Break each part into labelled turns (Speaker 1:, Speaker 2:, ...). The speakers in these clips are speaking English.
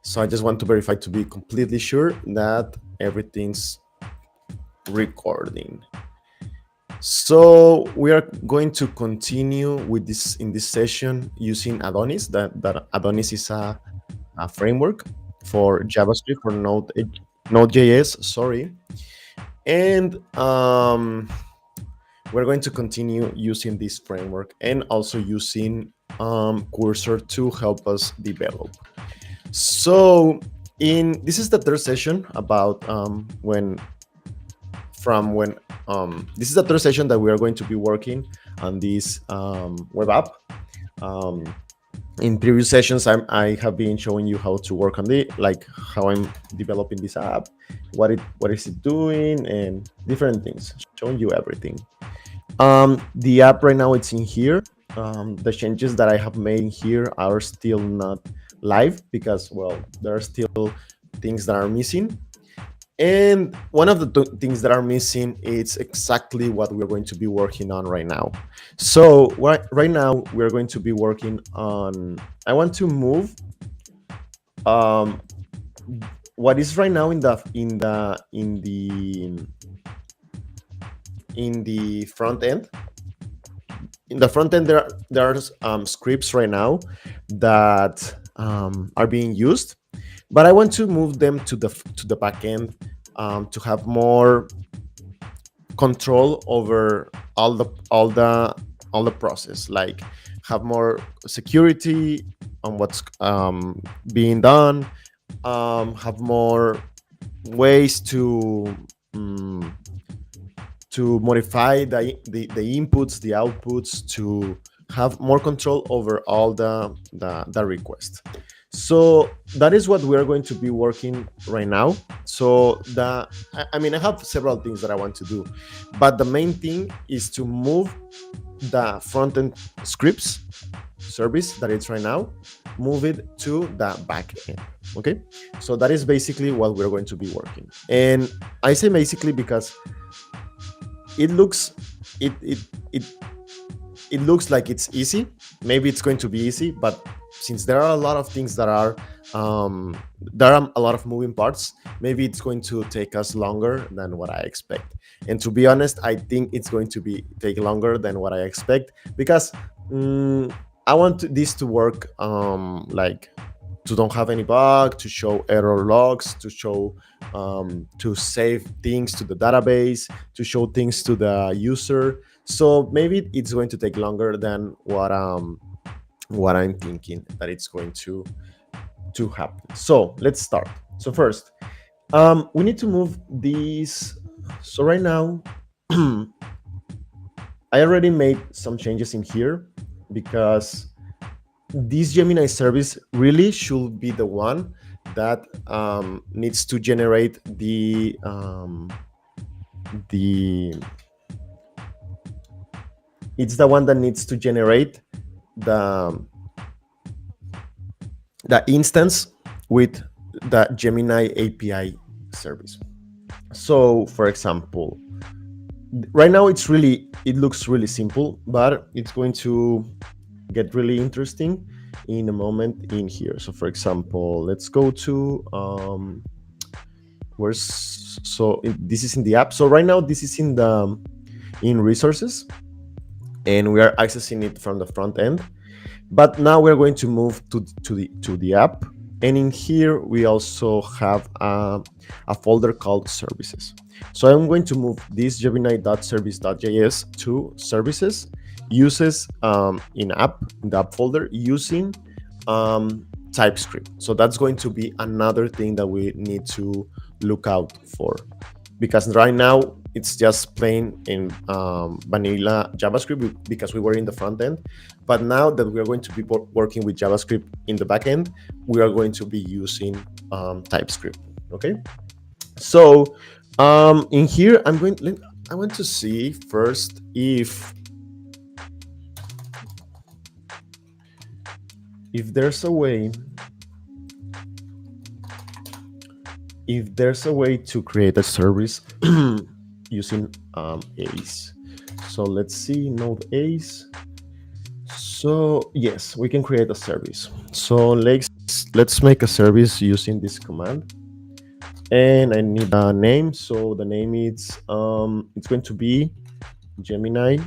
Speaker 1: So I just want to verify to be completely sure that everything's recording. So we are going to continue with this in this session using Adonis. That Adonis is a framework for JavaScript for Node.js. Sorry, and we're going to continue using this framework and also using Cursor to help us develop. So this is the third session about this is the third session that we are going to be working on this web app. In previous sessions, I have been showing you how to work on how I'm developing this app, what is it doing, and different things, showing you everything. The app right now, it's in here. The changes that I have made in here are still not live because, well, there are still things that are missing. And one of the things that are missing is exactly what we're going to be working on right now. So right now we're going to be working on, I want to move what is right now in the front end. In the front end, there are scripts right now that are being used, but I want to move them to the back end to have more control over all the process, like have more security on what's being done, have more ways to modify the inputs, the outputs, to have more control over all the requests. So that is what we're going to be working right now. So I mean, I have several things that I want to do, but the main thing is to move the front-end scripts service that it's right now, move it to the back end. Okay, so that is basically what we're going to be working. And I say basically because it looks like it's easy. Maybe it's going to be easy, but since there are a lot of things that are there are a lot of moving parts, maybe it's going to take us longer than what I expect. And to be honest, I think it's going to take longer than what I expect, because I want this to work like to don't have any bug, to show error logs, to show to save things to the database, to show things to the user. So maybe it's going to take longer than what I'm thinking that it's going to happen. So let's start. So first, we need to move these. So right now, I already made some changes in here because this Gemini service really should be the one that needs to generate it's the one that needs to generate the instance with the Gemini API service. So for example, right now it looks really simple, but it's going to get really interesting in a moment in here. So for example, let's go to this is in the app. So right now this is in resources, and we are accessing it from the front end. But now we're going to move to the app, and in here we also have a folder called services. So I'm going to move this Gemini.service.js to services, uses in the app folder, using TypeScript. So that's going to be another thing that we need to look out for, because right now it's just plain in vanilla JavaScript because we were in the front end. But now that we are going to be working with JavaScript in the back end, we are going to be using TypeScript. Okay, so in here I want to see first if there's a way to create a service using ACE. So let's see, node ACE. So yes, we can create a service. So let's let's make a service using this command, and I need a name. So the name is it's going to be Gemini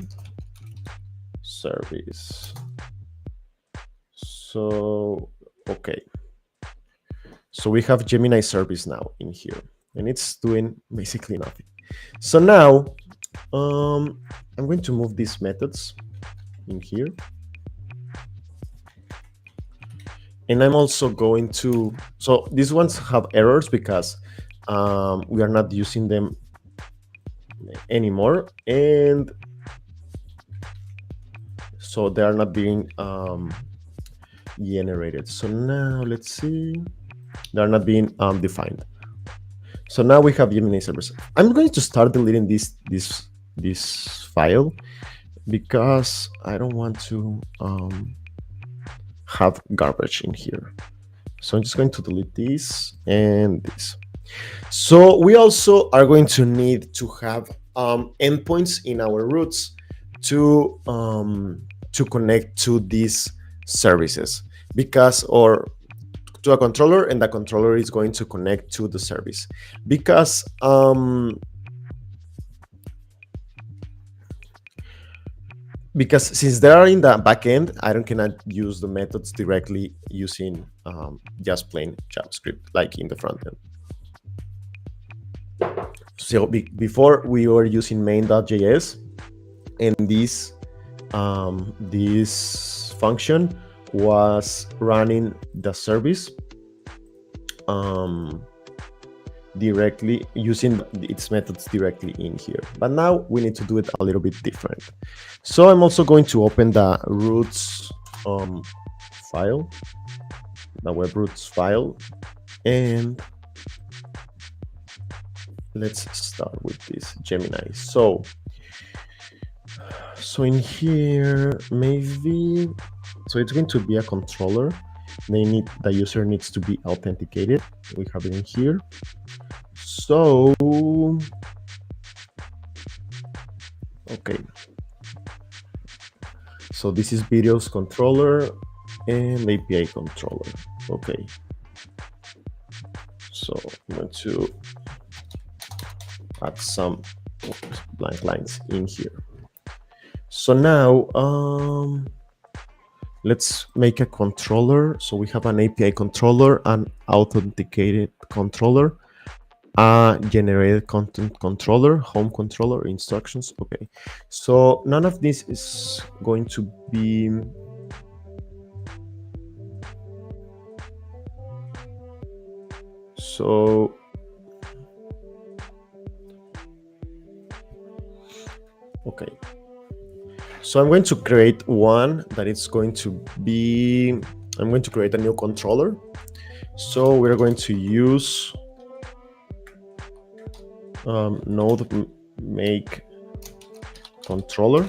Speaker 1: service. So okay, so we have Gemini service now in here, and it's doing basically nothing. So now I'm going to move these methods in here, and I'm also going to, so these ones have errors because we are not using them anymore, and so they are not being generated. So now let's see, they are not being defined. So now we have Gemini service. I'm going to start deleting this file because I don't want to have garbage in here. So I'm just going to delete this and this. So we also are going to need to have endpoints in our routes to connect to these services, because, or to a controller, and the controller is going to connect to the service, because since they are in the backend, I cannot use the methods directly using just plain JavaScript like in the front end. So before we were using main.js, and this function was running the service directly using its methods directly in here. But now we need to do it a little bit different. So I'm also going to open the routes file, the web routes file, and let's start with this Gemini. So in here, maybe, so it's going to be a controller. The user needs to be authenticated. We have it in here. So okay, so this is videos controller and API controller. Okay, so I'm going to add some blank lines in here. So now let's make a controller. So we have an API controller, an authenticated controller, a generated content controller, home controller, instructions. Okay, so none of this is going to be so. Okay, so I'm going to create one that is going to be, I'm going to create a new controller. So we're going to use node make controller.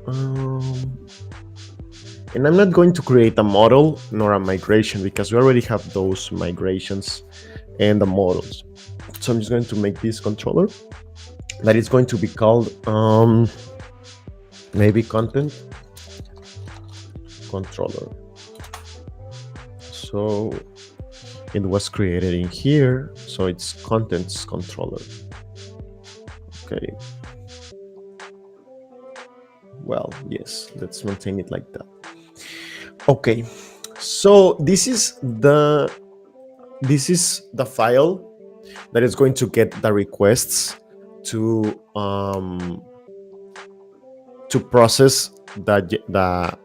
Speaker 1: And I'm not going to create a model nor a migration because we already have those migrations and the models. So I'm just going to make this controller that is going to be called maybe content controller. So it was created in here, so it's contents controller. Okay, well, yes, let's maintain it like that. Okay, so this is the file that is going to get the requests to process the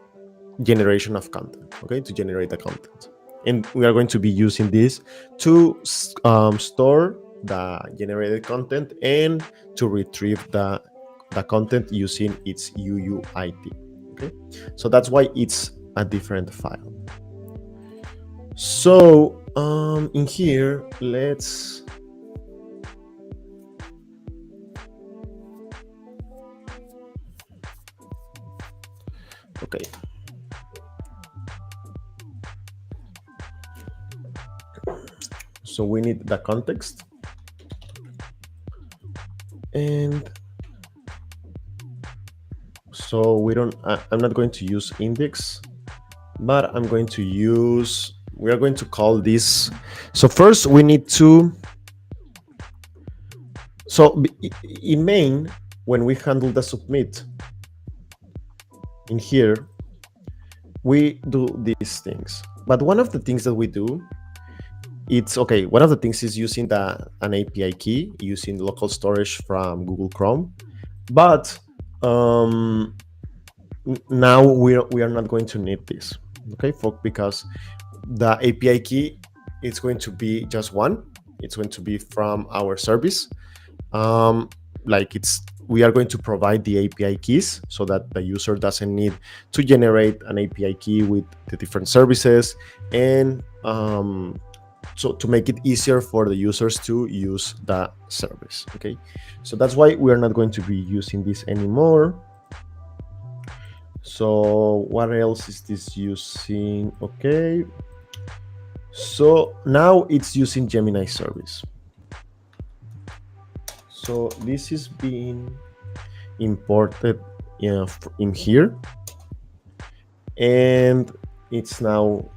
Speaker 1: generation of content. Okay, to generate the content, and we are going to be using this to store the generated content and to retrieve the content using its UUID. Okay, so that's why it's a different file. So in here, let's okay. So we need the context, and so we don't. I'm not going to use index but I'm going to use, we are going to call this. So first we need to, so in main, when we handle the submit in here, we do these things. But one of the things that we do, it's okay. One of the things is using an API key, using local storage from Google Chrome. But now we are not going to need this, okay? Because the API key is going to be just one. It's going to be from our service. Like we are going to provide the API keys so that the user doesn't need to generate an API key with the different services, and so to make it easier for the users to use the service. Okay, so that's why we are not going to be using this anymore. So what else is this using? Okay, so now it's using Gemini service. So this is being imported in here, and it's now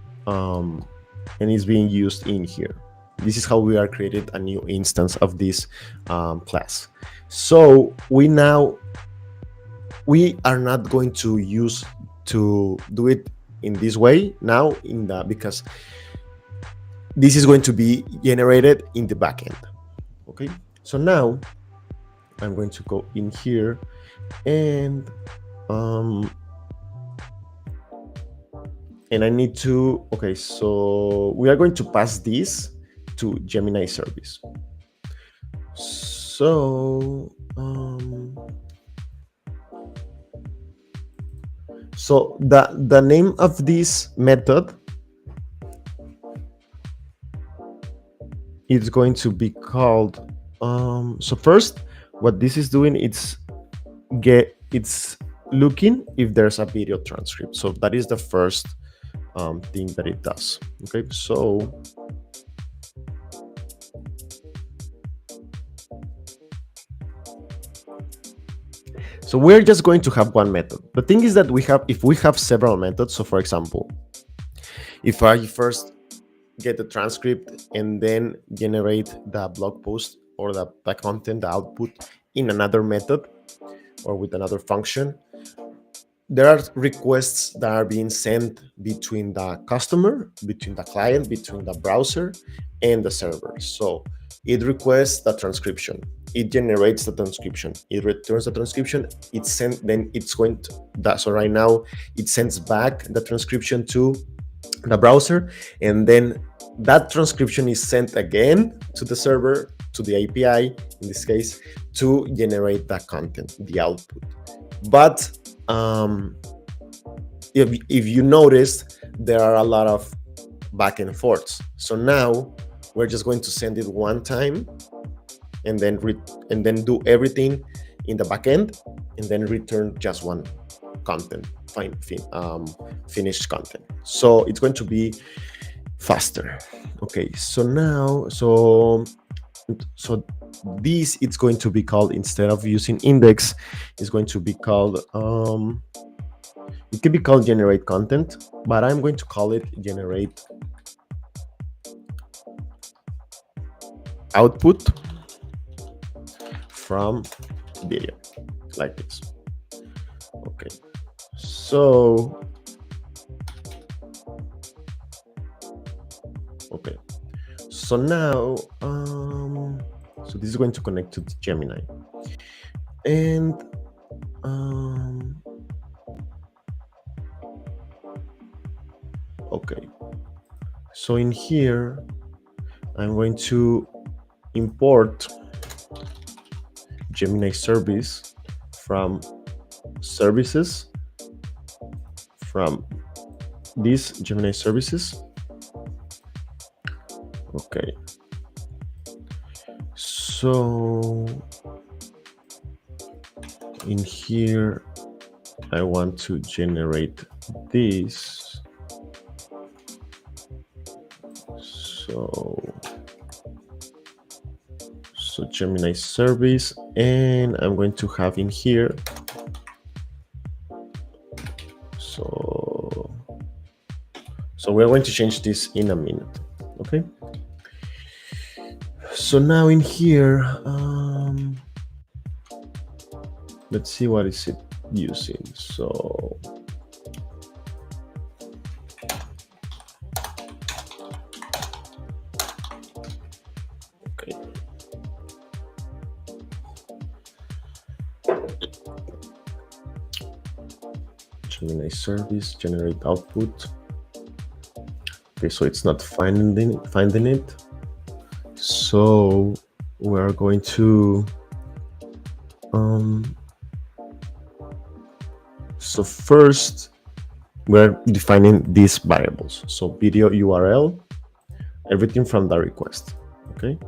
Speaker 1: and it's being used in here. This is how we are created a new instance of this class. So we are not going to do it in this way now, because this is going to be generated in the backend. Okay, so now I'm going to go in here and I need to, okay, so we are going to pass this to Gemini service. So so the name of this method is going to be called so first what this is doing, it's looking if there's a video transcript. So that is the first thing that it does. Okay, so we're just going to have one method. The thing is that if we have several methods, so for example, if I first get the transcript and then generate the blog post or the content, the output in another method or with another function, there are requests that are being sent between the customer, between the client, between the browser and the server. So it requests the transcription, it generates the transcription, it returns the transcription, it's sent, then it's going to that. So right now it sends back the transcription to the browser, and then that transcription is sent again to the server, to the API in this case, to generate the content, the output. But if you noticed, there are a lot of back and forths. So now we're just going to send it one time and then do everything in the backend and then return just one content, finished content. So it's going to be faster. Okay, so now so this, it's going to be called, instead of using index, it's going to be called it can be called generate content, but I'm going to call it generate output from video, like this. Okay, so okay, so now so this is going to connect to the Gemini, and okay, so in here I'm going to import Gemini service from services, from these Gemini services. Okay, so in here I want to generate this. So Gemini service, and I'm going to have in here, so So we're going to change this in a minute. Okay. So now in here, let's see what is it using. So okay. Gemini service, generate output. Okay, so it's not finding it. So we're going to so first we're defining these variables. So video URL, everything from the request. Okay.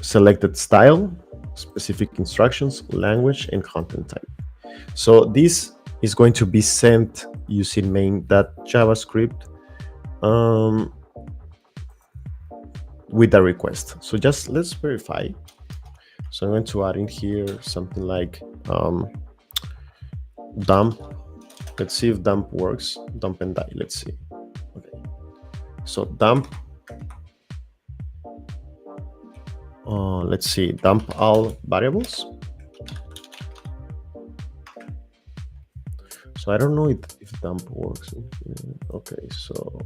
Speaker 1: Selected style, specific instructions, language, and content type. So this is going to be sent using main.javascript with a request. So just let's verify. So I'm going to add in here something like dump. Let's see if dump works. Dump and die. Let's see. Okay. So dump. Let's see. Dump all variables. So I don't know if dump works. Okay. So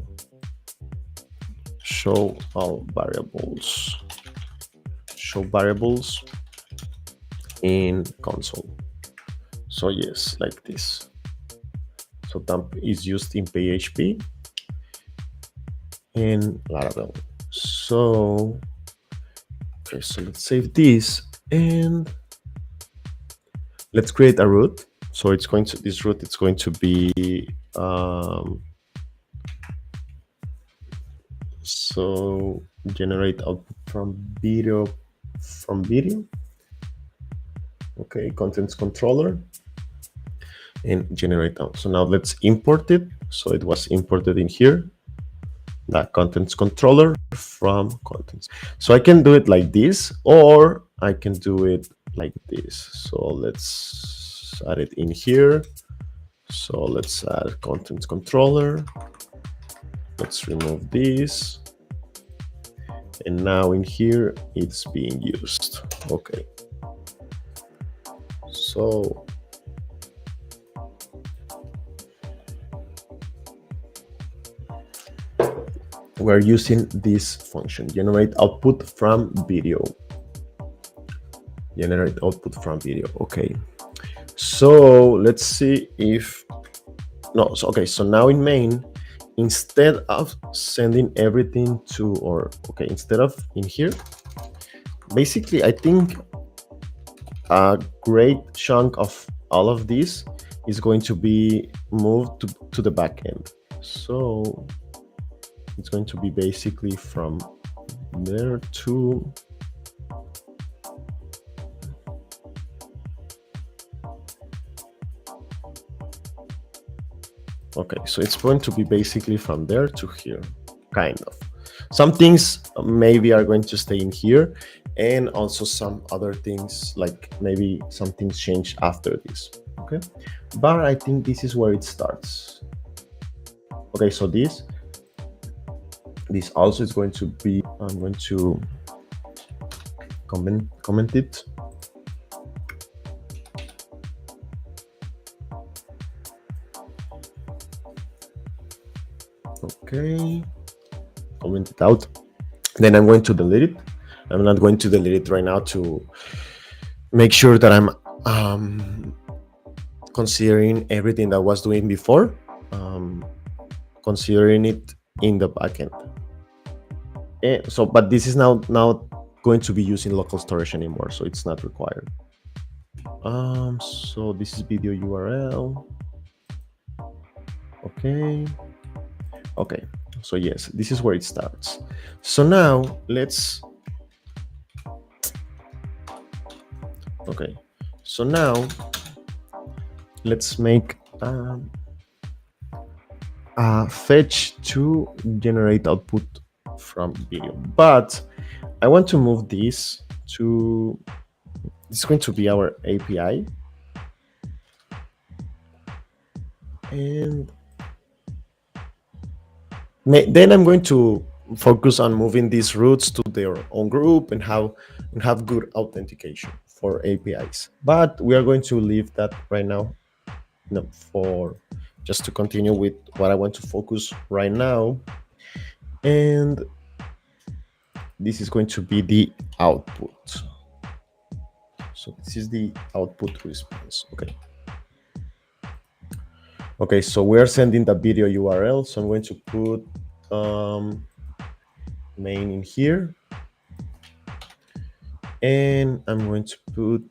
Speaker 1: show all variables. Show variables in console. So yes, like this. So dump is used in PHP and Laravel. So okay, so let's save this and let's create a root. So it's going to this root. It's going to be so generate output from video. Okay, contents controller and generate out. So now let's import it. So it was imported in here. That contents controller from contents. So I can do it like this, or I can do it like this. So let's add it in here. So let's add contents controller. Let's remove this. And now in here, it's being used. Okay. So we're using this function, generate output from video. Generate output from video. Okay. So let's see if no. So, okay. So now in main, instead of sending everything to, or okay, instead of in here, basically, I think a great chunk of all of this is going to be moved to the back end. So it's going to be basically from there to okay, so it's going to be basically from there to here, kind of. Some things maybe are going to stay in here, and also some other things, like maybe some things change after this. Okay, but I think this is where it starts. Okay, so this also is going to be, I'm going to comment it. Okay, comment it out. Then I'm going to delete it. I'm not going to delete it right now to make sure that I'm considering everything that I was doing before, considering it in the backend. So, but this is now going to be using local storage anymore, so it's not required. So this is video URL. Okay, so yes, this is where it starts. So now let's so now let's make a fetch to generate output from video, but I want to move this to, it's going to be our API, and Then I'm going to focus on moving these routes to their own group and how and have good authentication for APIs. But we are going to leave that right now. No, for just to continue with what I want to focus right now. And this is going to be the output. So this is the output response. Okay. Okay, so we are sending the video URL. So I'm going to put main in here. And I'm going to put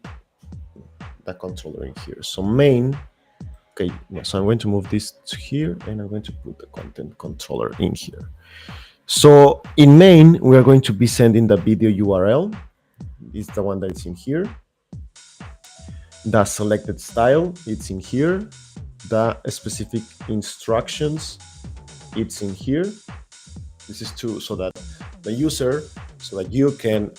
Speaker 1: the controller in here. So main, okay, so I'm going to move this to here and I'm going to put the content controller in here. So in main, we are going to be sending the video URL. This is the one that is in here. The selected style, it's in here. The specific instructions, it's in here. This is to so that the user, so that you can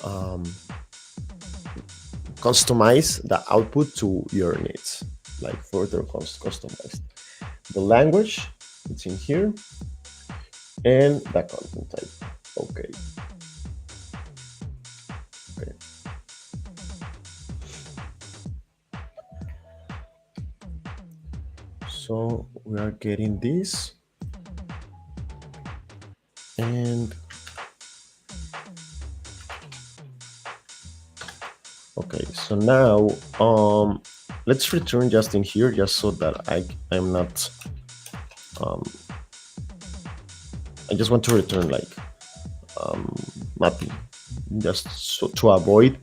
Speaker 1: customize the output to your needs, like further customized. The language, it's in here, and the content type. Okay. Okay. So we are getting this, and okay. So now, let's return just in here, just so that I'm not. I just want to return like nothing, just so to avoid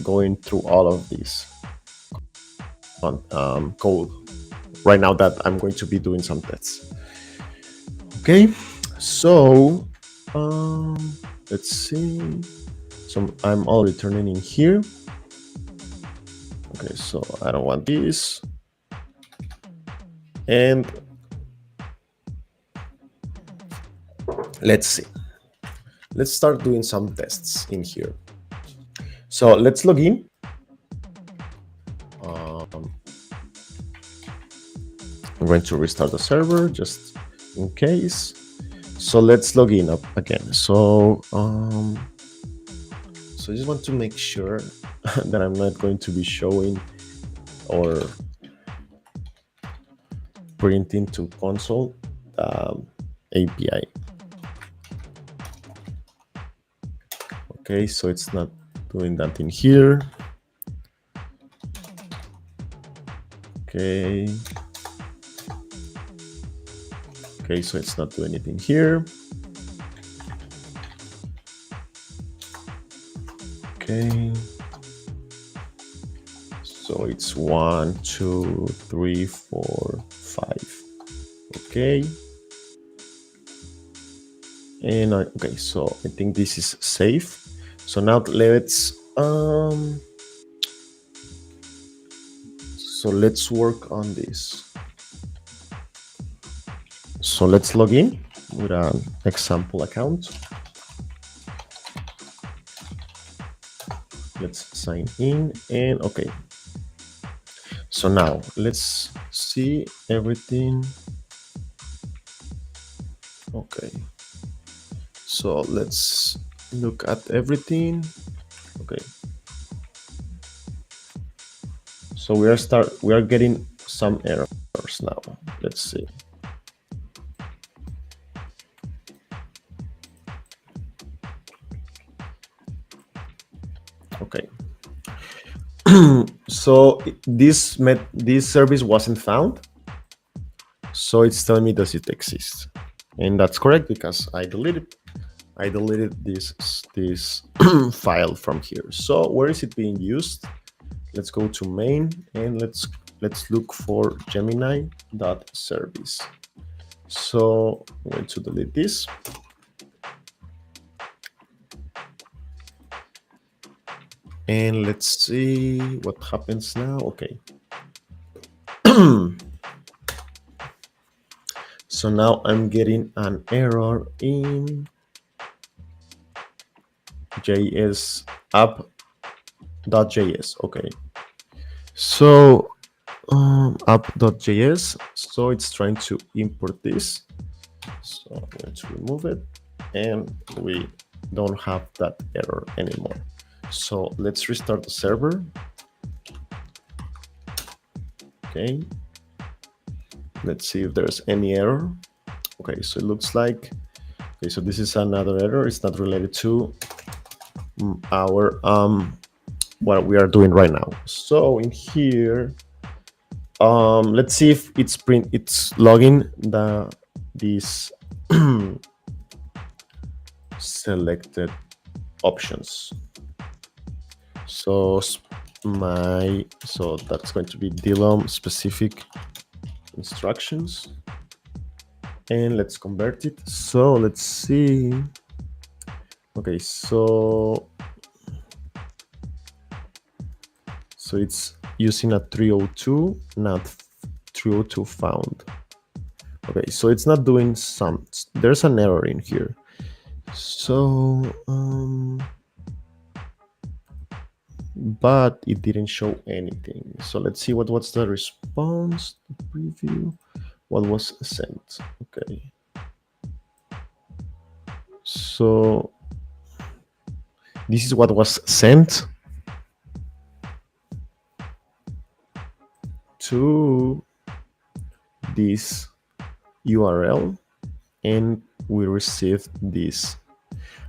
Speaker 1: going through all of this code right now that I'm going to be doing some tests. Okay, so let's see. So I'm all returning in here. Okay, so I don't want this. And let's see. Let's start doing some tests in here. So let's log in. I'm going to restart the server just in case. So let's log in up again. So so I just want to make sure that I'm not going to be showing or printing to console API. Okay, so it's not doing that in here. Okay. Okay, so it's not doing anything here. Okay. So it's 1, 2, 3, 4, 5. Okay. And okay, so I think this is safe. So now let's work on this. So let's log in with an example account. Let's sign in and okay. So now let's see everything. Okay. So let's look at everything. Okay. So we are getting some errors now. Let's see. Okay. So this service wasn't found. So it's telling me, does it exist? And that's correct because I deleted this file from here. So where is it being used? Let's go to main and let's look for Gemini.service. So I'm going to delete this. And let's see what happens now. Okay. So now I'm getting an error in JS app.js. Okay. So app.js. So it's trying to import this. So I'm going to remove it, and we don't have that error anymore. So let's restart the server. Okay, let's see if there's any error. Okay, so it looks like, okay, so this is another error. It's not related to our what we are doing right now. So in here, let's see if it's logging these selected options. So that's going to be DLOM specific instructions, and let's convert it. So let's see. Okay, so it's using a 302, not 302 found. Okay, so it's not doing some. There's an error in here. So but it didn't show anything. So let's see what's the response, the preview, what was sent. Okay, so this is what was sent to this URL, and we received this.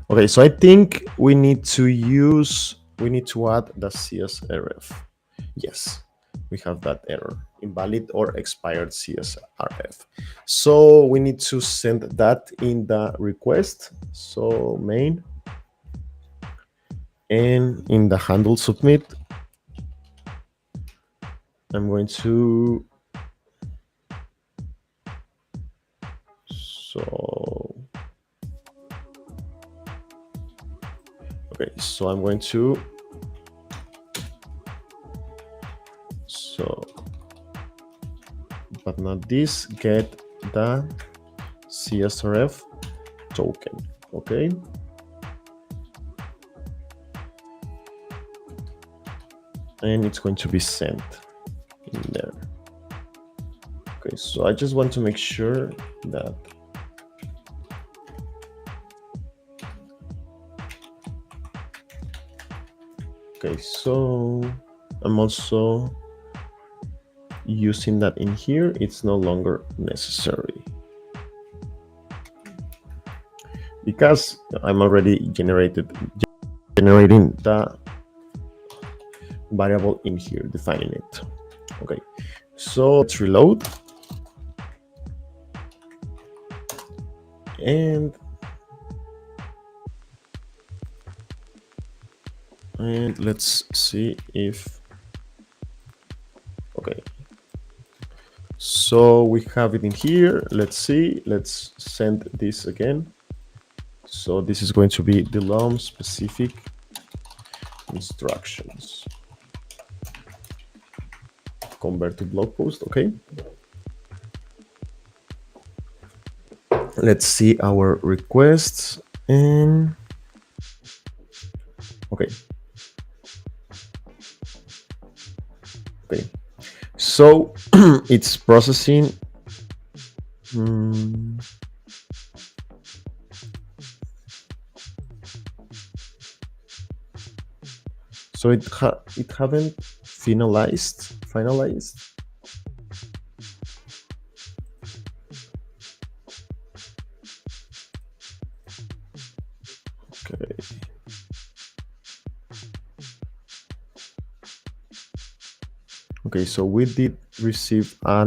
Speaker 1: Okay, so I think we need to add the CSRF. Yes, we have that error, invalid or expired CSRF. So we need to send that in the request. So main, and in the handle submit, I'm going to, okay, so I'm going to, but not this, get the CSRF token. Okay. And it's going to be sent in there. Okay, so I just want to make sure that okay, so I'm also using that in here. It's no longer necessary because I'm already generating the variable in here, defining it. Okay, so let's reload, and let's see if, okay, so we have it in here. Let's see, let's send this again. So this is going to be the DLOM specific instructions. Convert to blog post. Okay, let's see our requests, and okay, so it's processing. So it haven't finalized. Okay. Okay, so we did receive a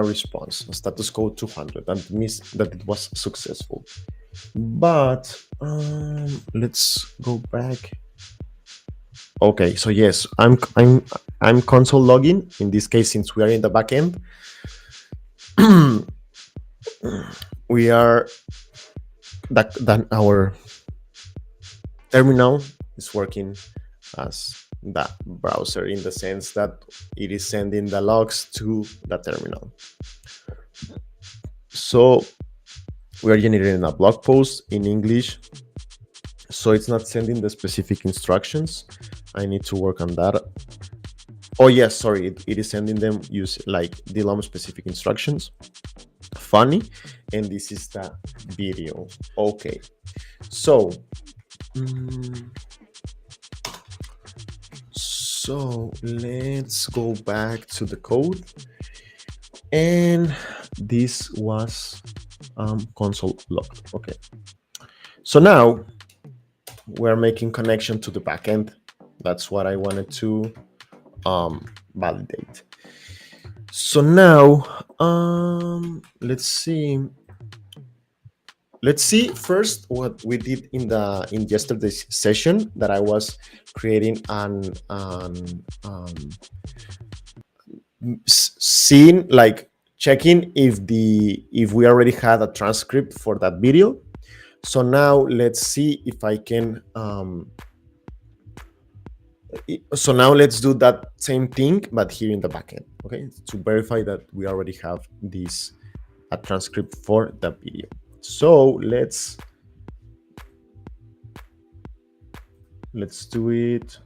Speaker 1: response, a status code 200, that means that it was successful. But let's go back. Okay, so yes, I'm console logging in this case, since we are in the backend. We are that our terminal is working as the browser, in the sense that it is sending the logs to the terminal. So we are generating a blog post in English, so it's not sending the specific instructions. I need to work on that Oh yes, sorry, it is sending them use like DLOM specific instructions. Funny. And this is the video. Okay, so so let's go back to the code. And this was console logged. Okay, so now we're making connection to the backend. That's what I wanted to validate. So now let's see first what we did in yesterday's session, that I was creating an seeing, like checking if we already had a transcript for that video. So now let's see if I can so now let's do that same thing, but here in the backend, okay, to verify that we already have this a transcript for the video. So let's do it.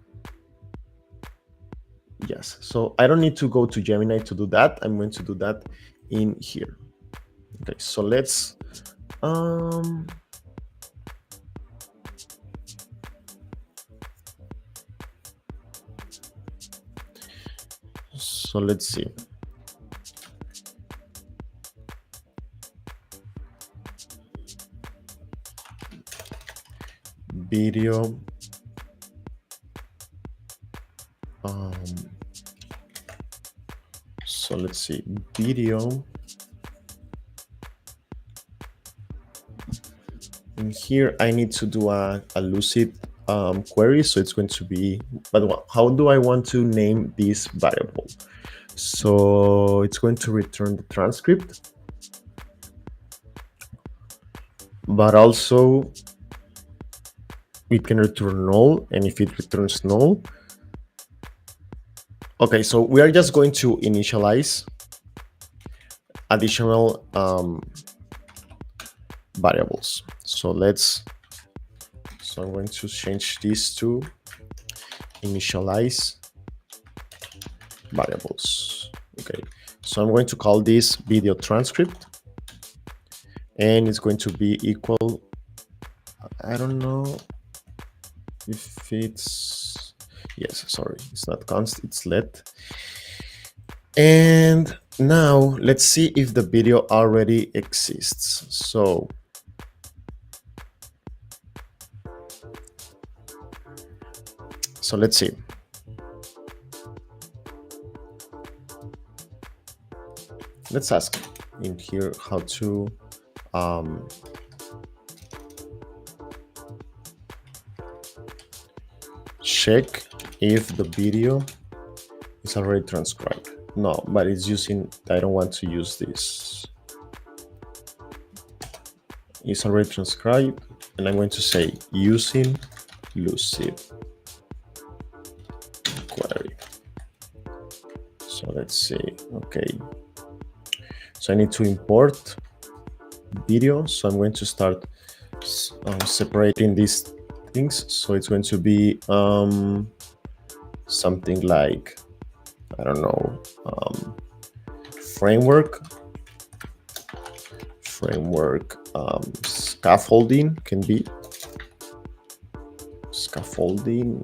Speaker 1: Yes, so I don't need to go to Gemini to do that. I'm going to do that in here. Okay, so let's so let's see. Video so let's see, video. And here I need to do a Lucid query, so it's going to be, but how do I want to name this variable? So it's going to return the transcript, but also it can return null, and if it returns null, okay, so we are just going to initialize additional variables. So I'm going to change this to initialize variables. Okay, so I'm going to call this video transcript, and it's going to be equal, I don't know if it's, yes, sorry, it's not const, it's let. And now let's see if the video already exists. So let's see. Let's ask in here how to check if the video is already transcribed. No, but it's using, I don't want to use this. It's already transcribed, and I'm going to say using Lucid query. So let's see. Okay, so I need to import video, so I'm going to start separating these things. So it's going to be something like, I don't know, framework, scaffolding can be scaffolding.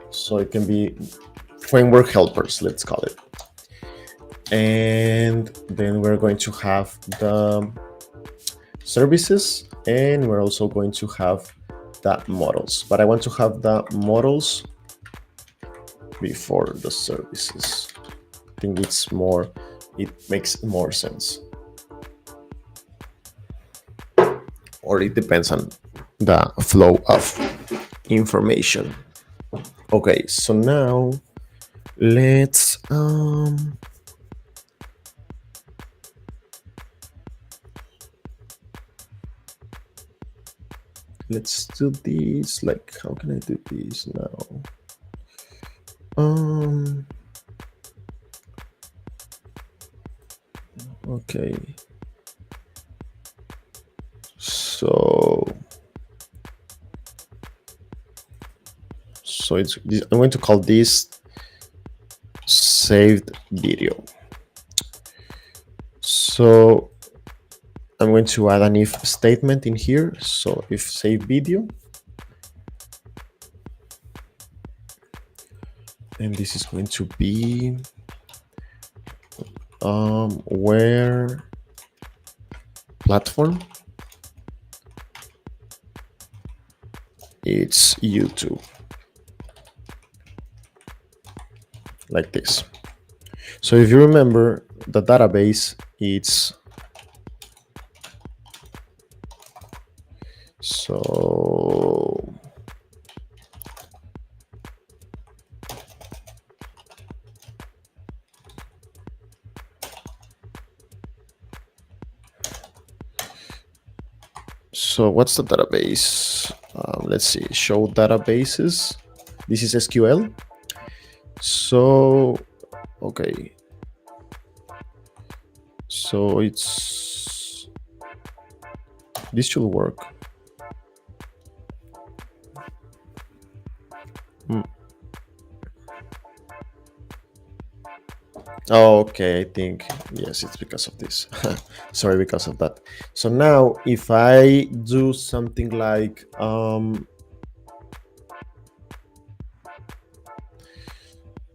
Speaker 1: So it can be framework helpers, let's call it. And then we're going to have the services, and we're also going to have the models, but I want to have the models before the services. I think it's more, it makes more sense, or it depends on the flow of information. Okay, so now let's do this. Like, how can I do this now? Okay, I'm going to call this saved video. So I'm going to add an if statement in here. So if save video, and this is going to be where platform, it's YouTube, like this. So if you remember, the database, it's so what's the database? Let's see, show databases. This is SQL. So, okay. So this should work. Oh, okay, I think, yes, it's because of this. Sorry, because of that. So now if I do something like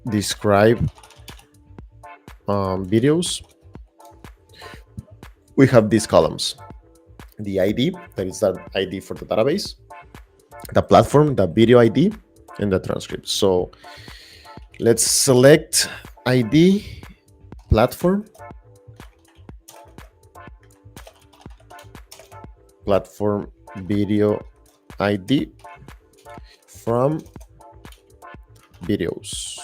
Speaker 1: describe videos, we have these columns: the ID, that is the ID for the database, the platform, the video ID, and the transcript. So let's select ID, platform video ID from videos.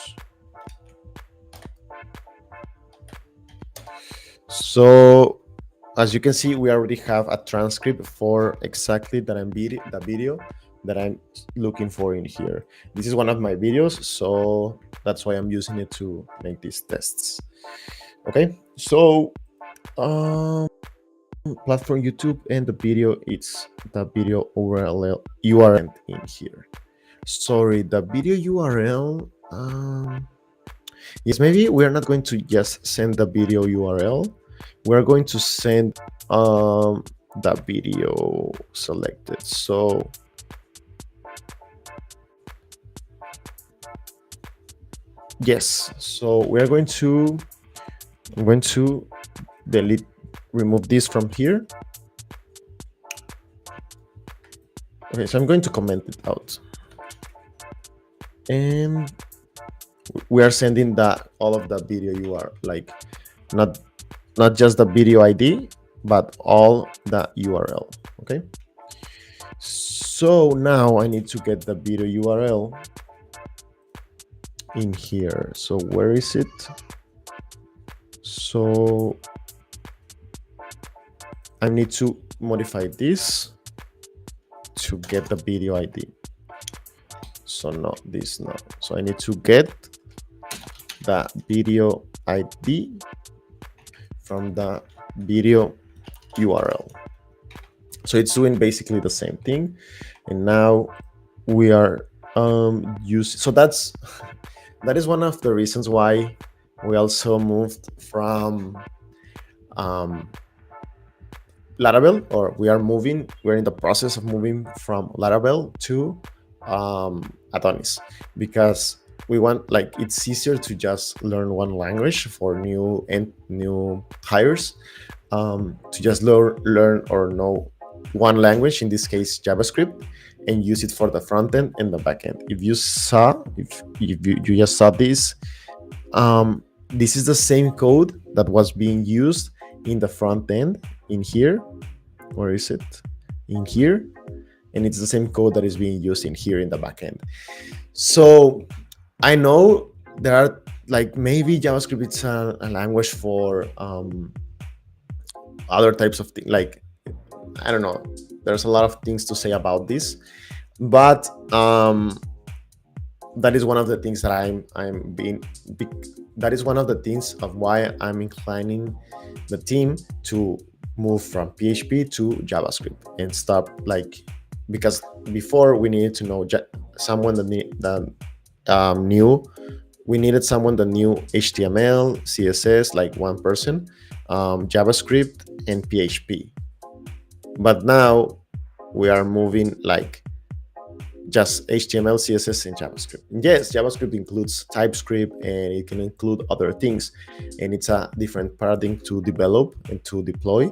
Speaker 1: So as you can see, we already have a transcript for exactly the video that I'm looking for in here. This is one of my videos, so that's why I'm using it to make these tests. Okay, so platform YouTube, and the video, it's the video URL in here. Sorry, the video URL. Yes, maybe we're not going to just send the video URL. We're going to send the video selected. So yes, so I'm going to remove this from here. Okay, so I'm going to comment it out, and we are sending all of the video URL, like not just the video ID, but all the URL. Okay, so now I need to get the video URL in here. So where is it? So I need to modify this to get the video ID. So no, this no. So I need to get the video ID from the video URL. So it's doing basically the same thing. And now we are using, so that is one of the reasons why we also moved from Laravel, or we're in the process of moving from Laravel to Adonis, because we want, like, it's easier to just learn one language for new hires, to just learn or know one language, in this case JavaScript, and use it for the front end and the back end. If you just saw this, this is the same code that was being used in the front end in here. Where is it? In here. And it's the same code that is being used in here in the back end. So I know there are, like, maybe JavaScript is a language for other types of things. Like, I don't know. There's a lot of things to say about this, but that is one of the things that that is one of the things of why I'm inclining the team to move from PHP to JavaScript and stop, like, because before we needed to know someone that knew we needed someone that knew HTML, CSS, like one person, JavaScript, and PHP. But now we are moving like just HTML, CSS, and JavaScript. And yes, JavaScript includes TypeScript and it can include other things. And it's a different paradigm to develop and to deploy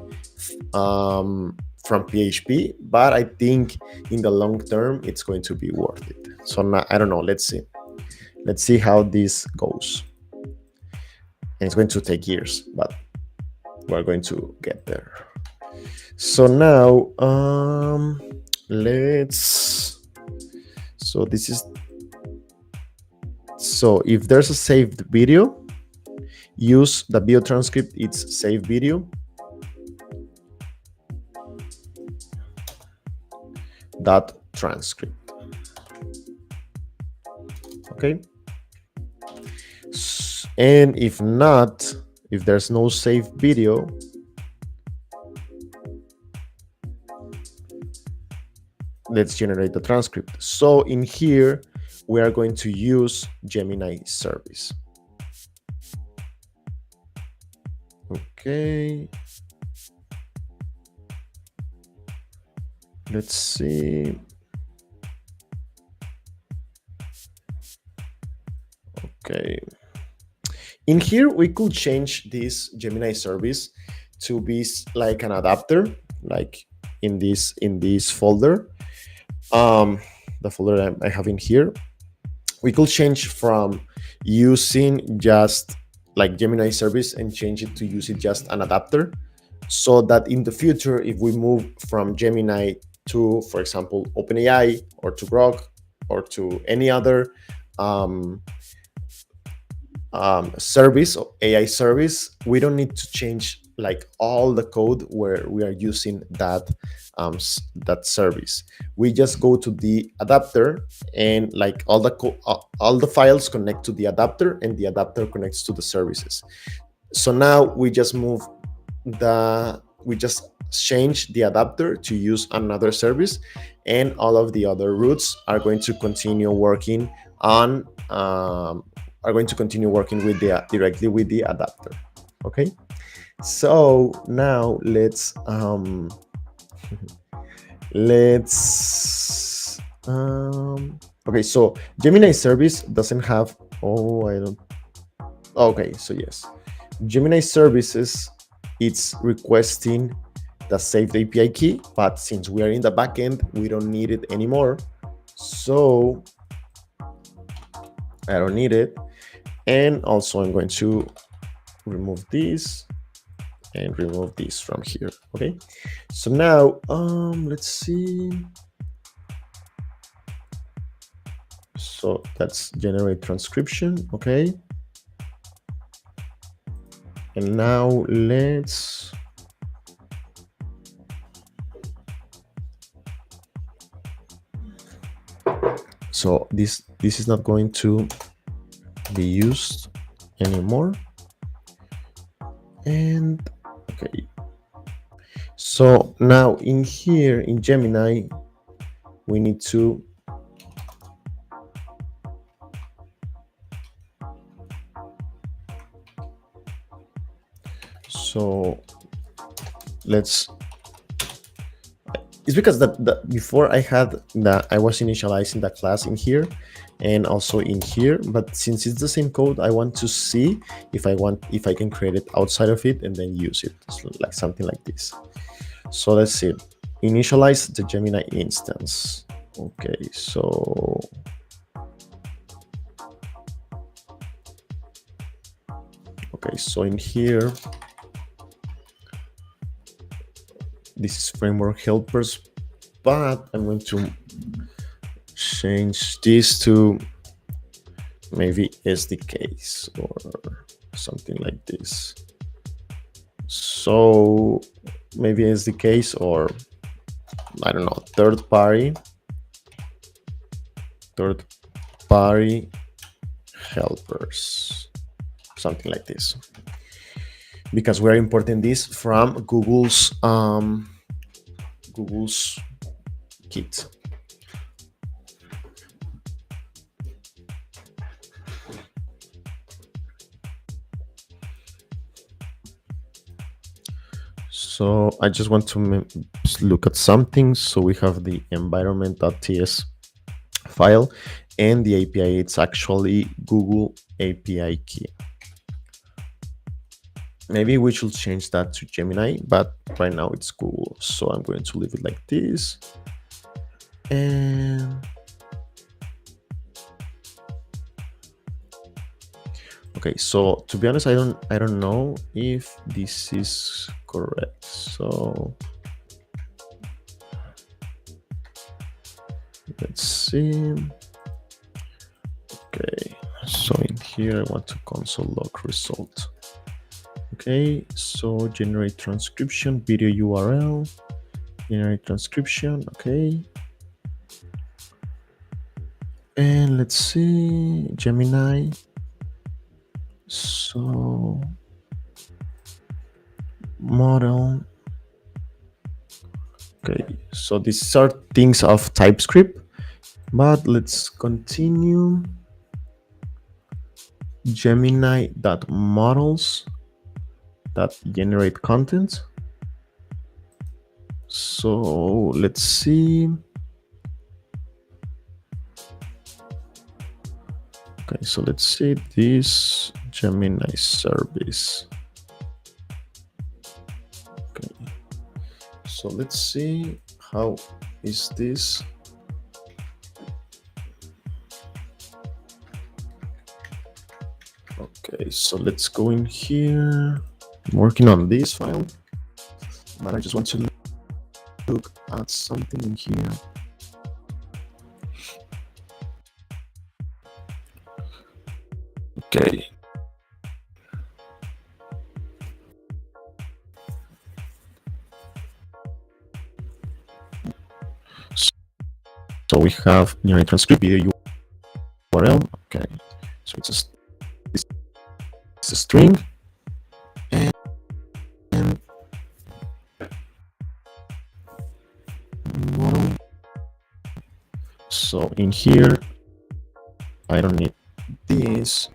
Speaker 1: from PHP. But I think in the long term, it's going to be worth it. So now, I don't know. Let's see. Let's see how this goes. And it's going to take years, but we're going to get there. So now, so this is, so if there's a saved video, use the video transcript, it's save video dot transcript. Okay. And if not, if there's no saved video, let's generate the transcript. So in here, we are going to use Gemini service. Okay. Let's see. Okay. In here, we could change this Gemini service to be like an adapter, like in this folder. The folder I have in here, we could change from using just like Gemini service and change it to use it just an adapter, so that in the future, if we move from Gemini to, for example, OpenAI or to Grok or to any other service or AI service, we don't need to change like all the code where we are using that service. We just go to the adapter and like all the files connect to the adapter and the adapter connects to the services. So now we just change the adapter to use another service, and all of the other routes are going to continue working with directly with the adapter. Okay, so now let's okay, so Gemini service doesn't have, okay, so yes, Gemini services, it's requesting the saved API key, but since we are in the backend, we don't need it anymore. So I don't need it. And also I'm going to remove this and remove this from here. Okay, so now let's see. So that's generate transcription. Okay, and now let's so this is not going to be used anymore. And okay, so now in here in Gemini, we need to it's because before I was initializing the class in here and also in here, but since it's the same code, I want to see if I can create it outside of it and then use it, so like something like this. So let's see, initialize the Gemini instance. Okay, so in here, this is framework helpers, but I'm going to change this to maybe SDKs or something like this. So maybe SDKs, or I don't know, third party helpers, something like this. because we're importing this from Google's kit. So I just want to look at something. So we have the environment.ts file, and the API, it's actually Google API key. Maybe we should change that to Gemini, but right now it's Google. So I'm going to leave it like this. And okay, so to be honest, I don't know if this is correct. So let's see. Okay, so in here I want to console log result. Okay, so generate transcription, video URL, generate transcription. Okay, and let's see, Gemini. So model. Okay, so these are things of TypeScript, but let's continue. Gemini.models that generate content. So let's see. Okay, so let's see this Gemini service. Okay, so let's see how is this. Okay, so let's go in here. I'm working on this file, but I just want to look at something in here. Okay. So we have generate transcript video URL. Okay, so it's a string, and model. So in here, I don't need this.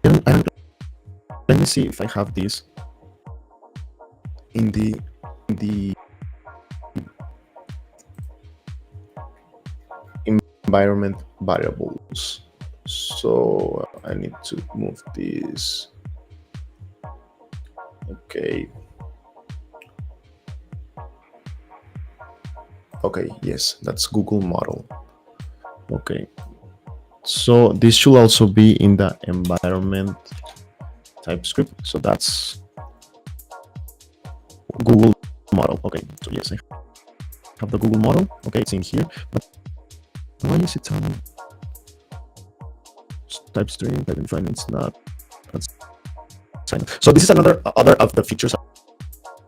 Speaker 1: And let me see if I have this in the environment variables. So I need to move this. Okay. Okay, yes, that's Google model. Okay. So this should also be in the environment TypeScript. So that's Google model. Okay, so yes, I have the Google model. Okay, it's in here. But why is it telling me type string, type define? It's not. So this is other of the features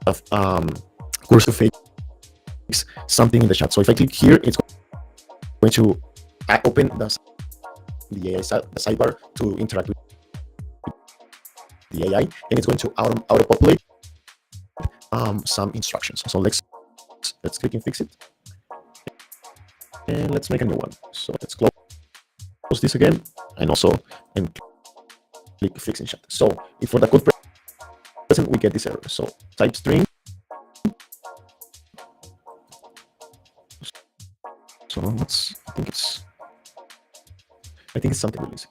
Speaker 1: of Cursor fix something in the chat. So if I click here, it's going to open the AI sidebar to interact with the AI, and it's going to auto-populate some instructions. So let's click and fix it, and let's make a new one. So let's close this again, and also click fix in chat. So if for the code present we get this error. So type string. So let's, I think it's something really easy.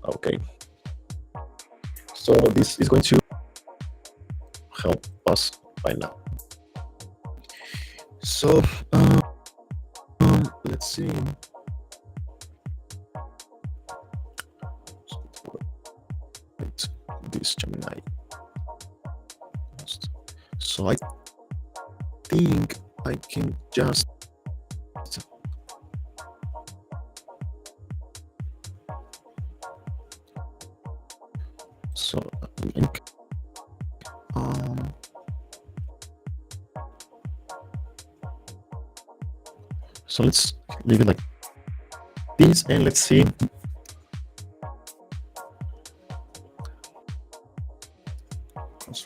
Speaker 1: Okay, so this is going to help us by now. So let's see. This Gemini. So I think I can just so link. So let's leave it like this, and let's see.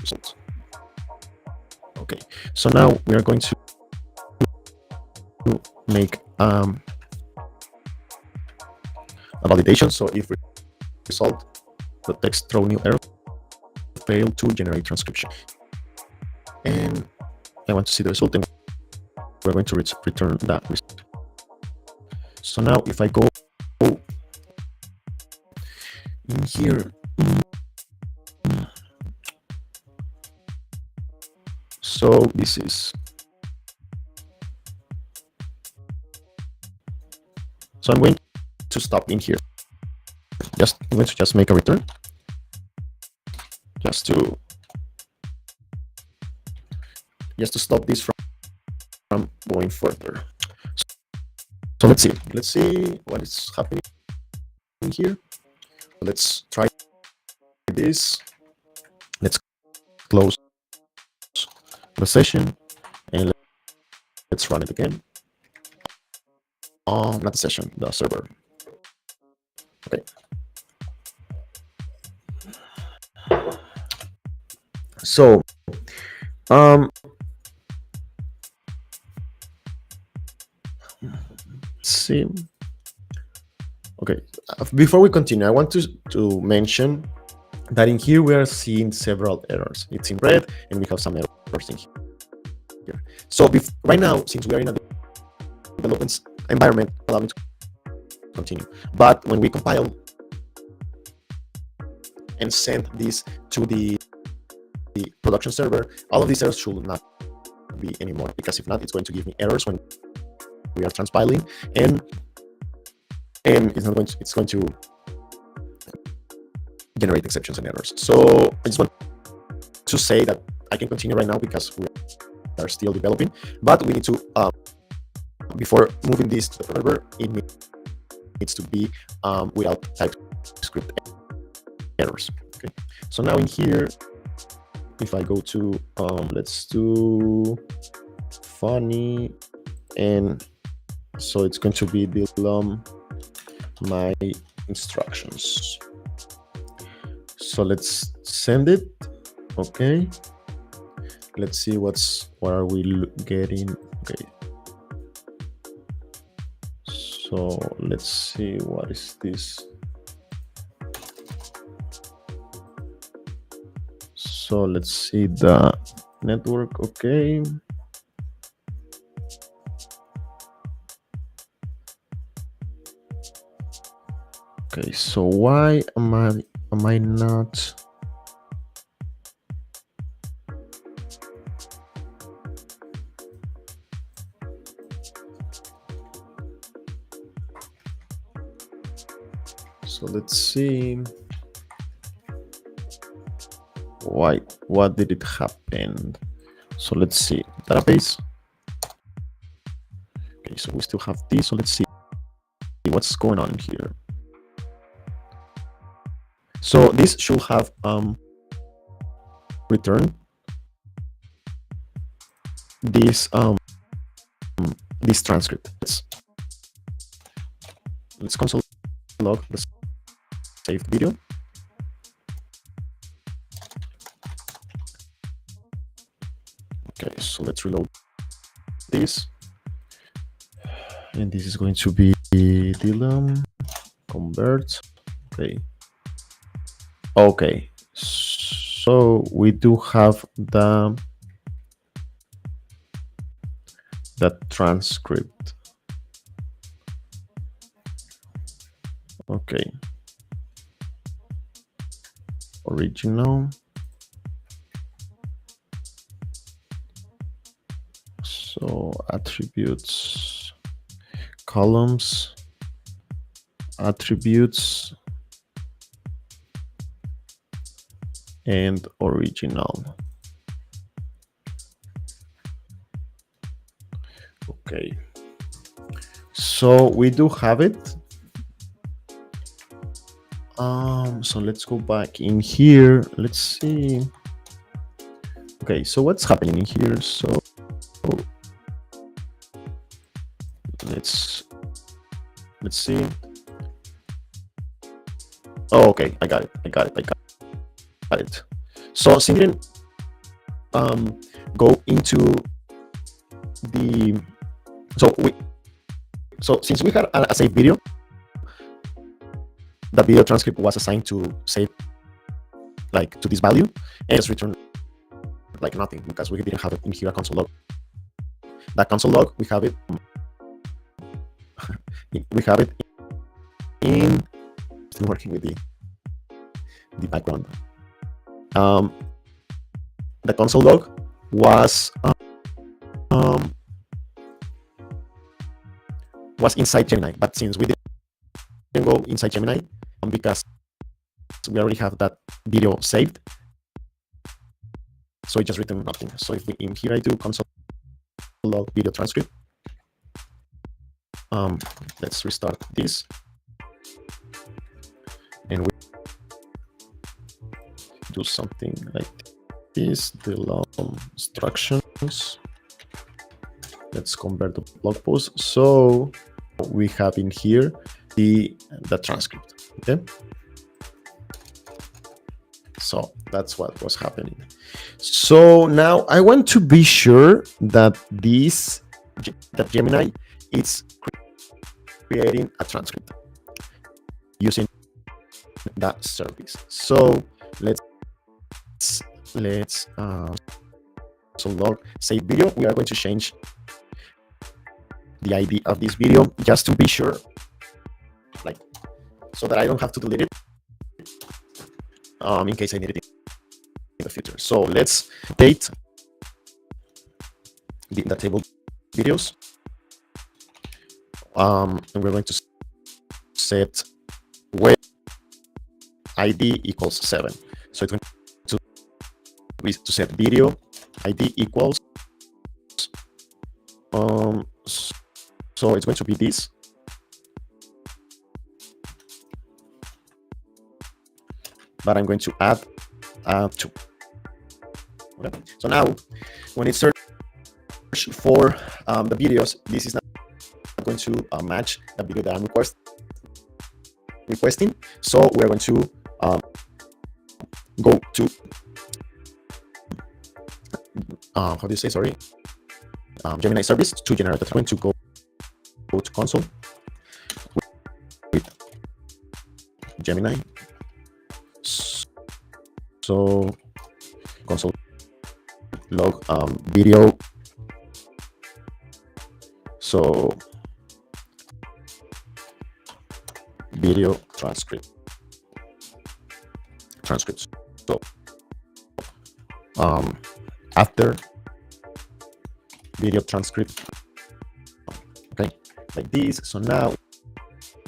Speaker 1: Results. Okay, so now we are going to make a validation. So if result the text throw new error failed to generate transcription, and I want to see the result, and we're going to return that result. So now if I go in here, so this is, so I'm going to stop in here. I'm going to just make a return, just to stop this from going further. So let's see what is happening here. Let's try this. Let's close the session and let's run it again. Not the session, the server. Okay. So see. Okay, before we continue, I want to mention that in here we are seeing several errors. It's in red, and we have some errors in here. So right now, since we are in a development environment, allow me to continue. But when we compile and send this to the production server, all of these errors should not be anymore, because if not, it's going to give me errors when we are transpiling, and it's going to generate exceptions and errors. So I just want to say that I can continue right now because we are still developing, but we need to before moving this to the server, it needs to be without TypeScript errors. Okay, so now in here, if I go to let's do funny, and so it's going to be the my instructions. So let's send it. Okay, let's see what are we getting. Okay, so let's see what is this. So let's see the network. Okay, okay, so why am I not? So let's see why, what did it happen? So let's see database. Okay, so we still have this, so let's see what's going on here. So this should have return this this transcript. Let's console log the saved video. Okay, so let's reload this, and this is going to be Dylan convert. Okay, so we do have the transcript. Okay, original. So attributes, columns, attributes, and original. Okay, so we do have it. So let's go back in here. Let's see. Okay, so what's happening in here? So let's see. Oh, okay, I got it. So Singing go into the so since we had a save video, the video transcript was assigned to save like to this value and just return like nothing because we didn't have it in here a console log. That console log we have it in still working with the background. The console log was inside Gemini, but since we didn't go inside Gemini because we already have that video saved, so it just returned nothing. So if we in here I do console log video transcript, let's restart this, and we do something like this, the long instructions. Let's convert the blog post. So we have in here the transcript. Okay, so that's what was happening. So now I want to be sure that that Gemini is creating a transcript using that service. So let's so log save video. We are going to change the ID of this video just to be sure, like so that I don't have to delete it in case I need it in the future. So let's date the table videos, and we're going to set where ID equals 7. So it's going to set video ID equals so it's going to be this, but I'm going to add 2. Okay. So now when it search for the videos, this is not going to match the video that I'm requesting. So we're going to go to how do you say, sorry, Gemini service to generate the. I'm going to go to console with Gemini. So console log video. So video transcripts. So after video transcript, okay, like this. So now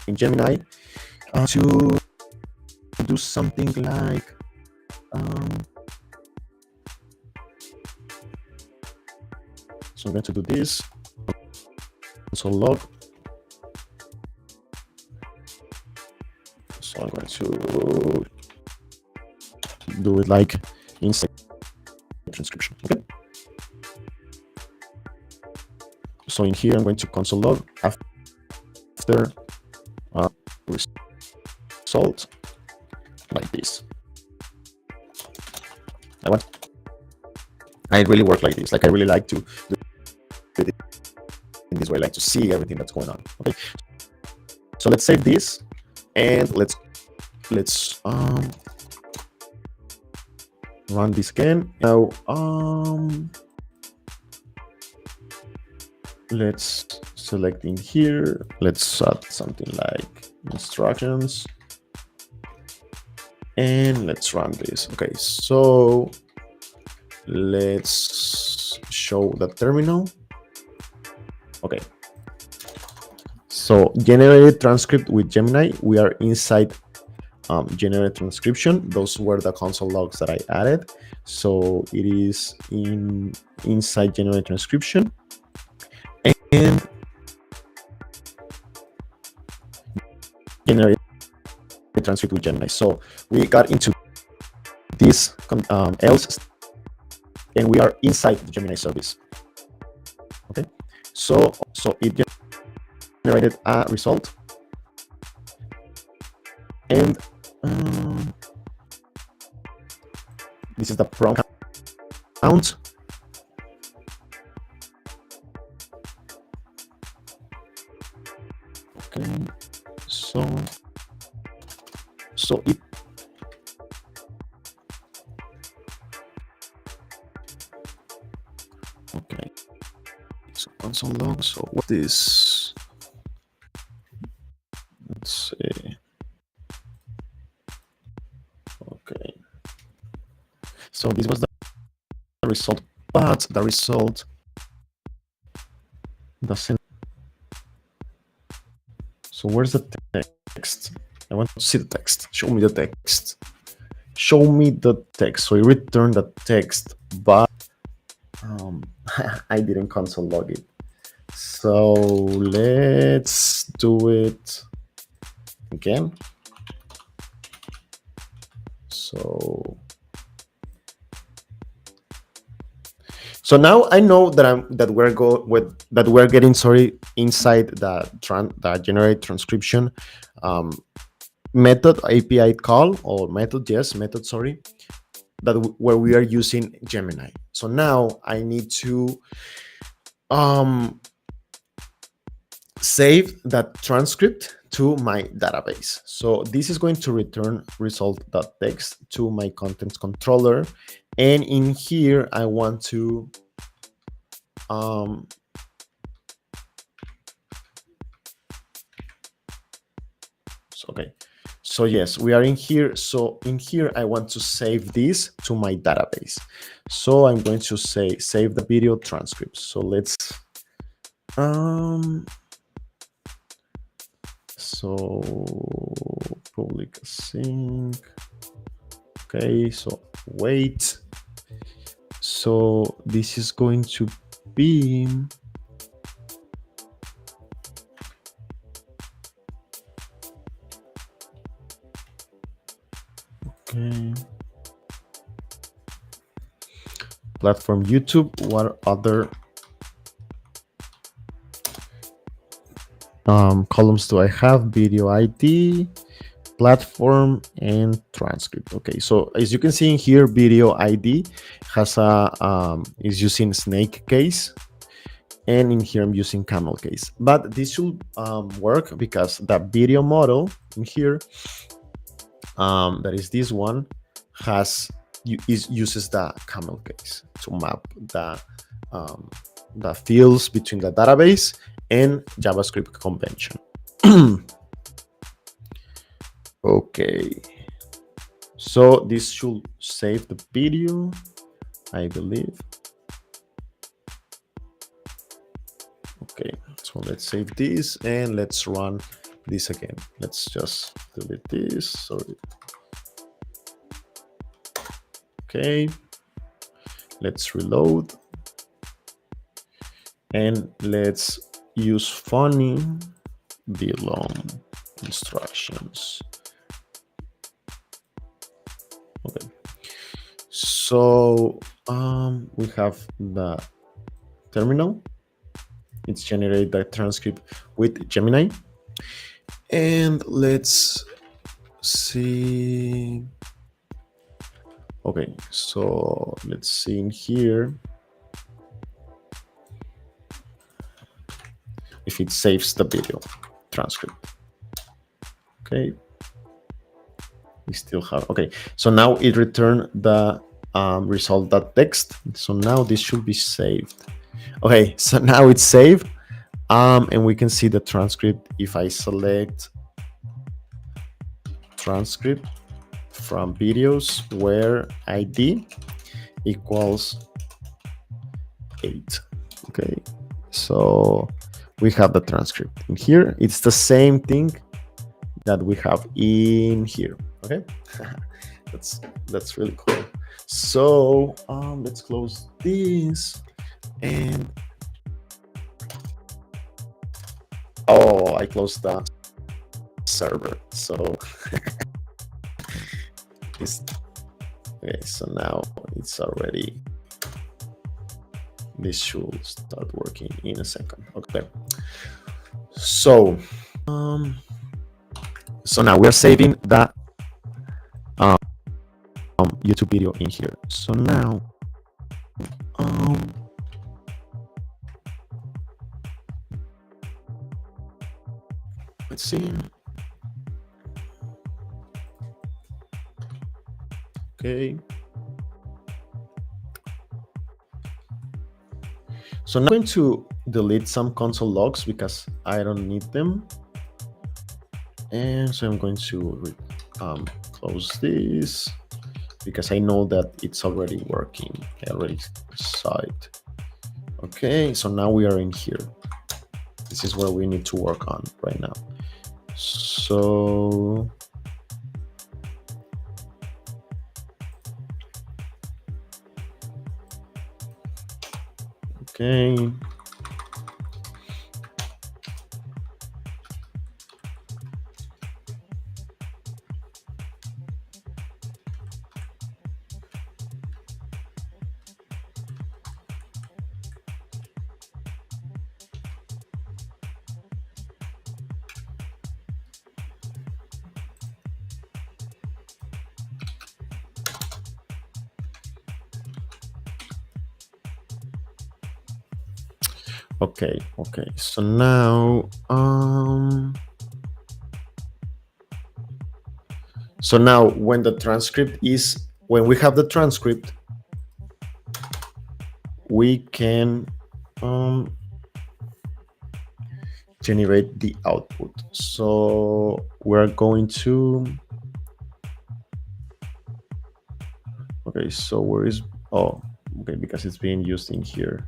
Speaker 1: in Gemini to do something like so I'm going to do this console log. So I'm going to do it like inside transcription. Okay. So in here I'm going to console log after result like this. I really work like this. Like I really like to do it in this way, like to see everything that's going on. Okay. So let's save this and let's run this again. Now let's select in here. Let's add something like instructions and let's run this. Okay, so let's show the terminal. Okay, so generated transcript with Gemini. We are inside generate transcription. Those were the console logs that I added. So it is inside generate transcription, and generate a transcript with Gemini. So we got into this else, and we are inside the Gemini service. Okay, so it generated a result, and this is the prompt count. Okay, so it okay. So console log. So what is? Let's see. Okay. So this was the result, but the result doesn't. So where's the text? I want to see the text. Show me the text. Show me the text. So I returned the text, but I didn't console log it. So let's do it again. So now I know that we're getting inside the generate transcription method API call or method where we are using Gemini. So now I need to save that transcript to my database. So this is going to return result.txt to my contents controller, and in here I want to so yes, we are in here. So in here I want to save this to my database. So I'm going to say save the video transcript. So let's so public async. Okay, so wait. So this is going to be okay. Platform YouTube. What other columns do I have? Video ID, platform, and transcript. Okay, so as you can see in here, video ID has a is using snake case, and in here I'm using camel case. But this should work because the video model in here, that is this one, uses the camel case to map the fields between the database and JavaScript convention. Okay, so this should save the video, I believe. Okay, so let's save this and let's run this again. Let's just delete this. Sorry. Okay, let's reload and let's use funny belong instructions. Okay, so we have the terminal. It's generate the transcript with Gemini, and let's see. Okay, so let's see in here if it saves the video transcript. Okay, we still have, okay, so now it returned the result.txt. So now this should be saved. Okay, so now it's saved, and we can see the transcript. If I select transcript from videos where ID equals 8. Okay, so we have the transcript in here. It's the same thing that we have in here. Okay, that's really cool. So let's close this, and I closed the server. So it's okay. So now it's already. This should start working in a second. Okay. So so now we're saving the YouTube video in here. So now let's see. Okay. So now I'm going to delete some console logs because I don't need them. And so I'm going to close this because I know that it's already working. I already saw it. Okay, so now we are in here. This is where we need to work on right now. So okay. Okay, so now when the transcript is, when we have the transcript, we can generate the output. So we're going to, okay, so where is, oh, okay, because it's being used in here.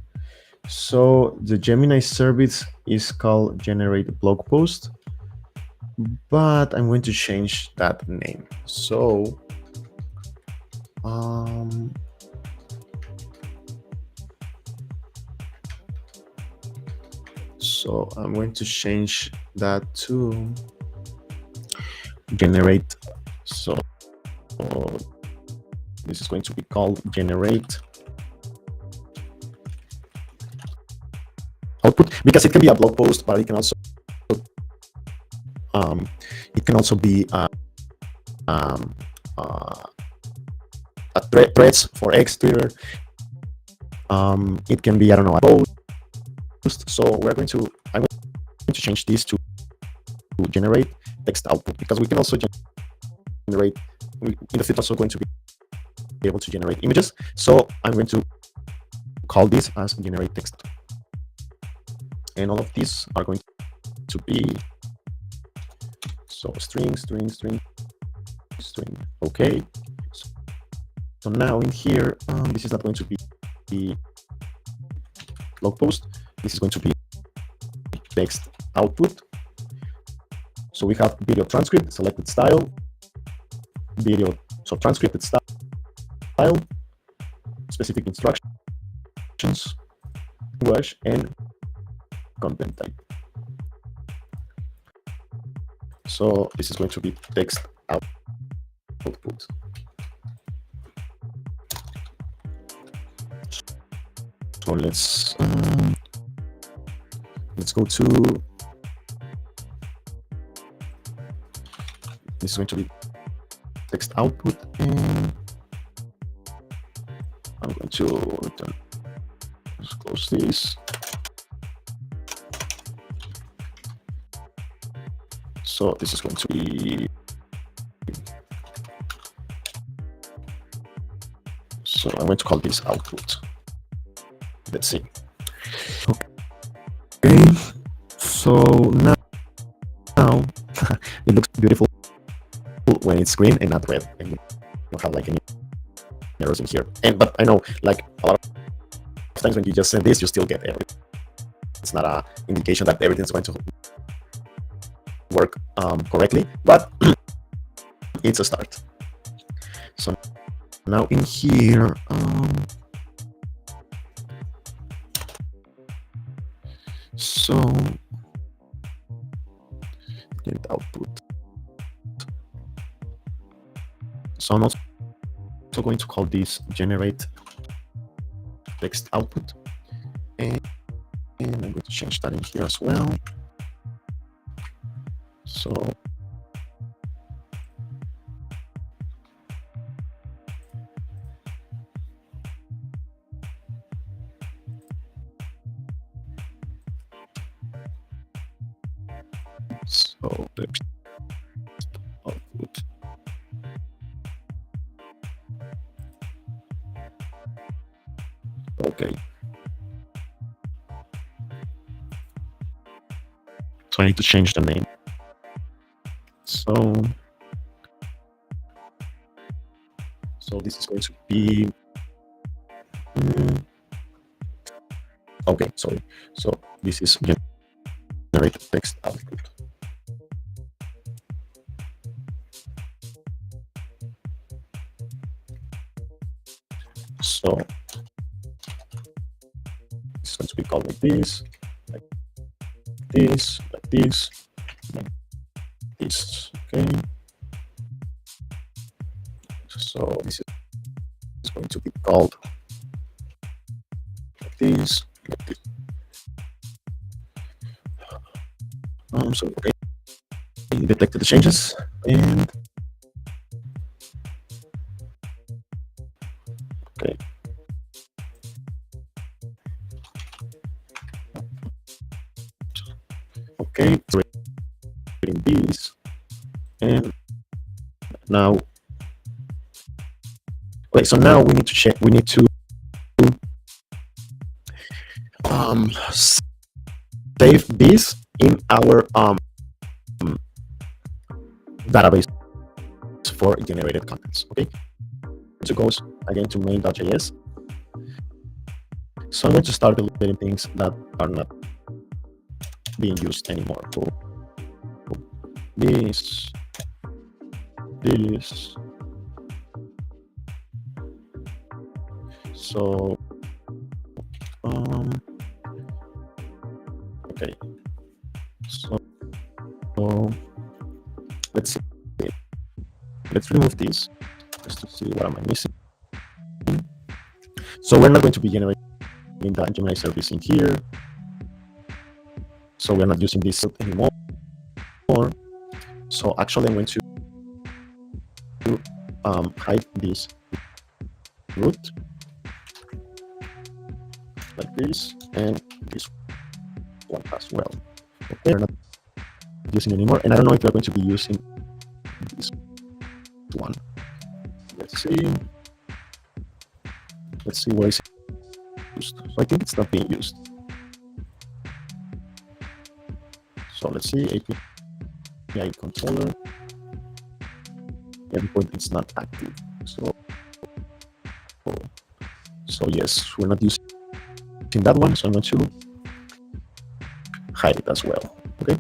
Speaker 1: So the Gemini service is called generate blog post, but I'm going to change that name. So I'm going to change that to generate. So this is going to be called generate output, because it can be a blog post, but it can also be threads for X, Twitter. It can be, I don't know, a post. So I'm going to change this to generate text output, because we can also generate, in the future also going to be able to generate images. So I'm going to call this as generate text, and all of these are going to be so string. Okay, so now in here, this is not going to be the blog post. This is going to be text output. So we have video transcript, selected style, video, so transcripted style, specific instructions, language, and content type. So this is going to be text output. So let's go to, this is going to be text output, and I'm going to return. Let's close this. So this is going to be, so I'm going to call this output. Let's see. Okay, so now it looks beautiful when it's green and not red, and you don't have like any errors in here. But I know, like, a lot of times when you just send this, you still get error. It's not an indication that everything's going to work correctly, but it's a start. So now in here, so So I'm also going to call this generate text output, and I'm going to change that in here as well. So text output. Okay. So I need to change the name. So this is going to be okay, sorry. So this is generate text output. So it's going to be called like this, like this, like this, like this. Okay. So this is going to be called like this, like this. So okay, detected the changes, and okay. Okay, so in this, and now, okay, so now we need to check, we need to save this in our database for generated contents. Okay, so it goes again to main.js. So I'm going to start deleting things that are not being used anymore. So this, so okay, so let's see, let's remove this just to see what am I missing. So we're not going to be generating the Gemini service in here, so we're not using this anymore. So actually I'm going to hide this root like this, and this one as well. Okay, we're not using anymore, and I don't know if we're going to be using this one. Let's see where is it used. So I think it's not being used. So let's see, API controller. Yeah, because it's not active. So yes, we're not using that one, so I'm going to hide it as well. Okay.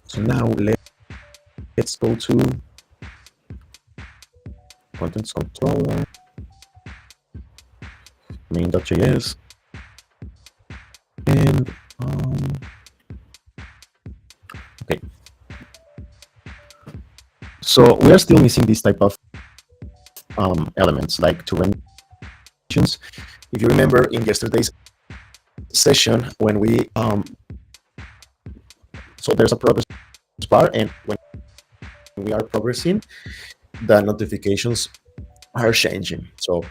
Speaker 1: So now let's go to contents controller, main.js, and okay. So we are still missing this type of elements like to renditions. If you remember in yesterday's session, when we so there's a progress bar, and when we are progressing, the notifications are changing. So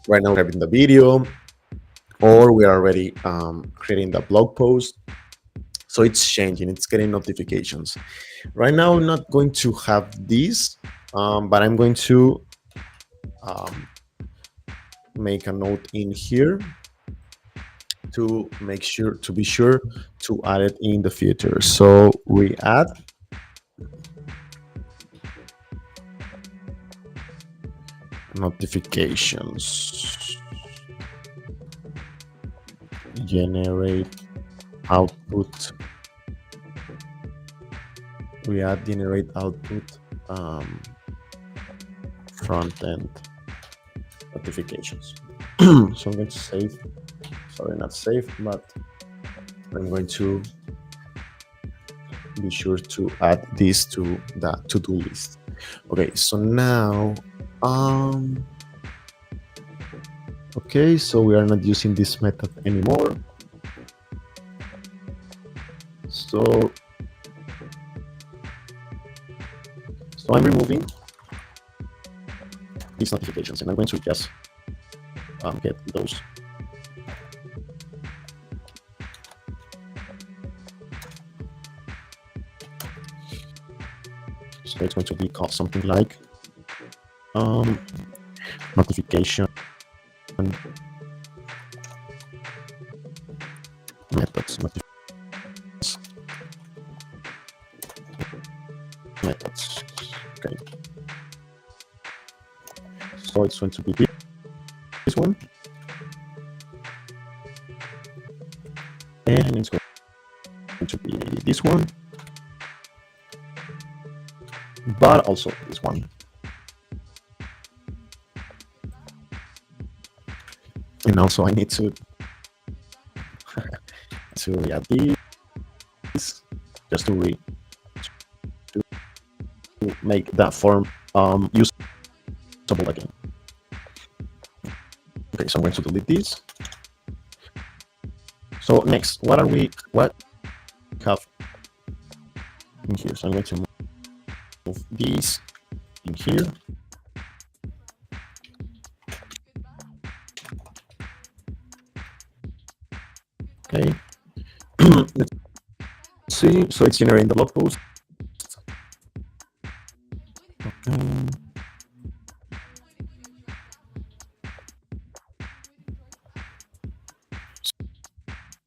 Speaker 1: right now we're having the video, or we are already creating the blog post. So it's changing, it's getting notifications. Right now I'm not going to have this, but I'm going to make a note in here to make sure, to be sure to add it in the future. So we add notifications, generate output we add generate output front end notifications. So I'm going to save, sorry, not save, but I'm going to be sure to add this to the to-do list. Okay, so now, okay, so we are not using this method anymore. So I'm removing these notifications, and I'm going to just get those. So it's going to be called something like notification methods. Methods. Okay. So it's going to be this one, and it's going to be this one, but also this one. And also I need to add this just to make that form usable again. Okay, so I'm going to delete this. So next, what we have in here? So I'm going to move this in here. Okay. Let's see. So it's generating the blog post. Okay.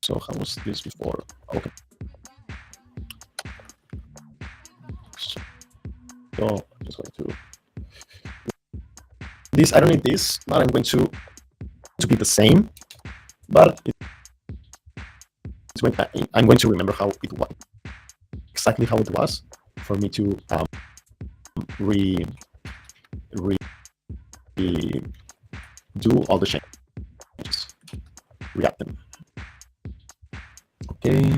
Speaker 1: So how was this before? Okay. So I'm just going to this. I don't need this, but I'm going to be the same. But I'm going to remember how it was, exactly how it was, for me to do all the changes, react them. Okay.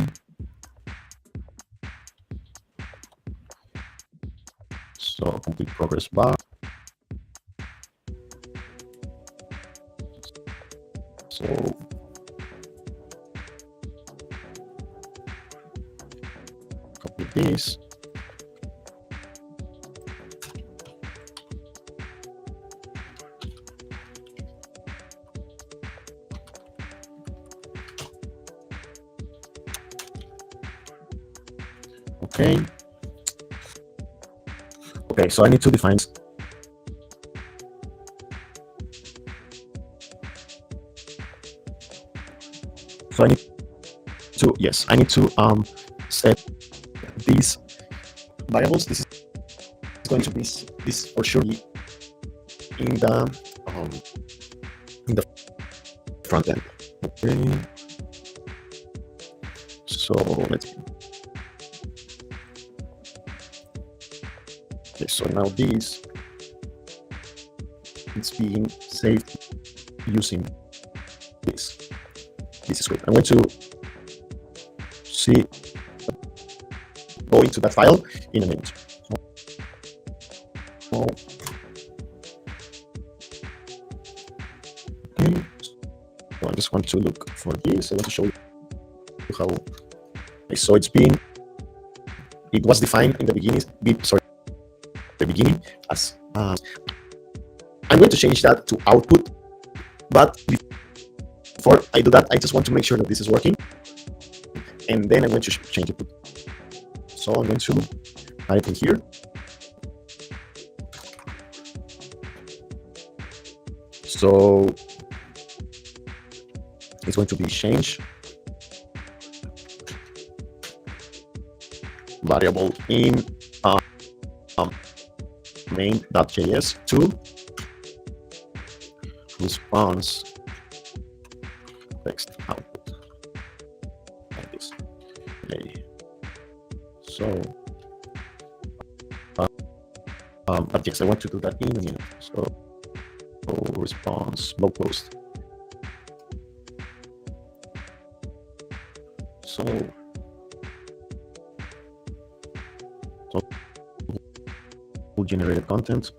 Speaker 1: So complete progress bar. So copy this. Okay. Okay, so I need to define. So I need to, yes, I need to set these variables. This is going to be this for sure in the front end. Okay. So let's see. Okay, so now this is being saved using this. This is great. I'm going to go into that file in a minute. So, okay. So I just want to look for this. I want to show you how. Okay, so it was defined in the beginning. The beginning as I'm going to change that to output, but before I do that, I just want to make sure that this is working, and then I'm going to change it. So I'm going to type in here. So it's going to be change variable in main.js to response text output like this. Okay. So But yes, I want to do that in a minute. So response blog post. So generated content.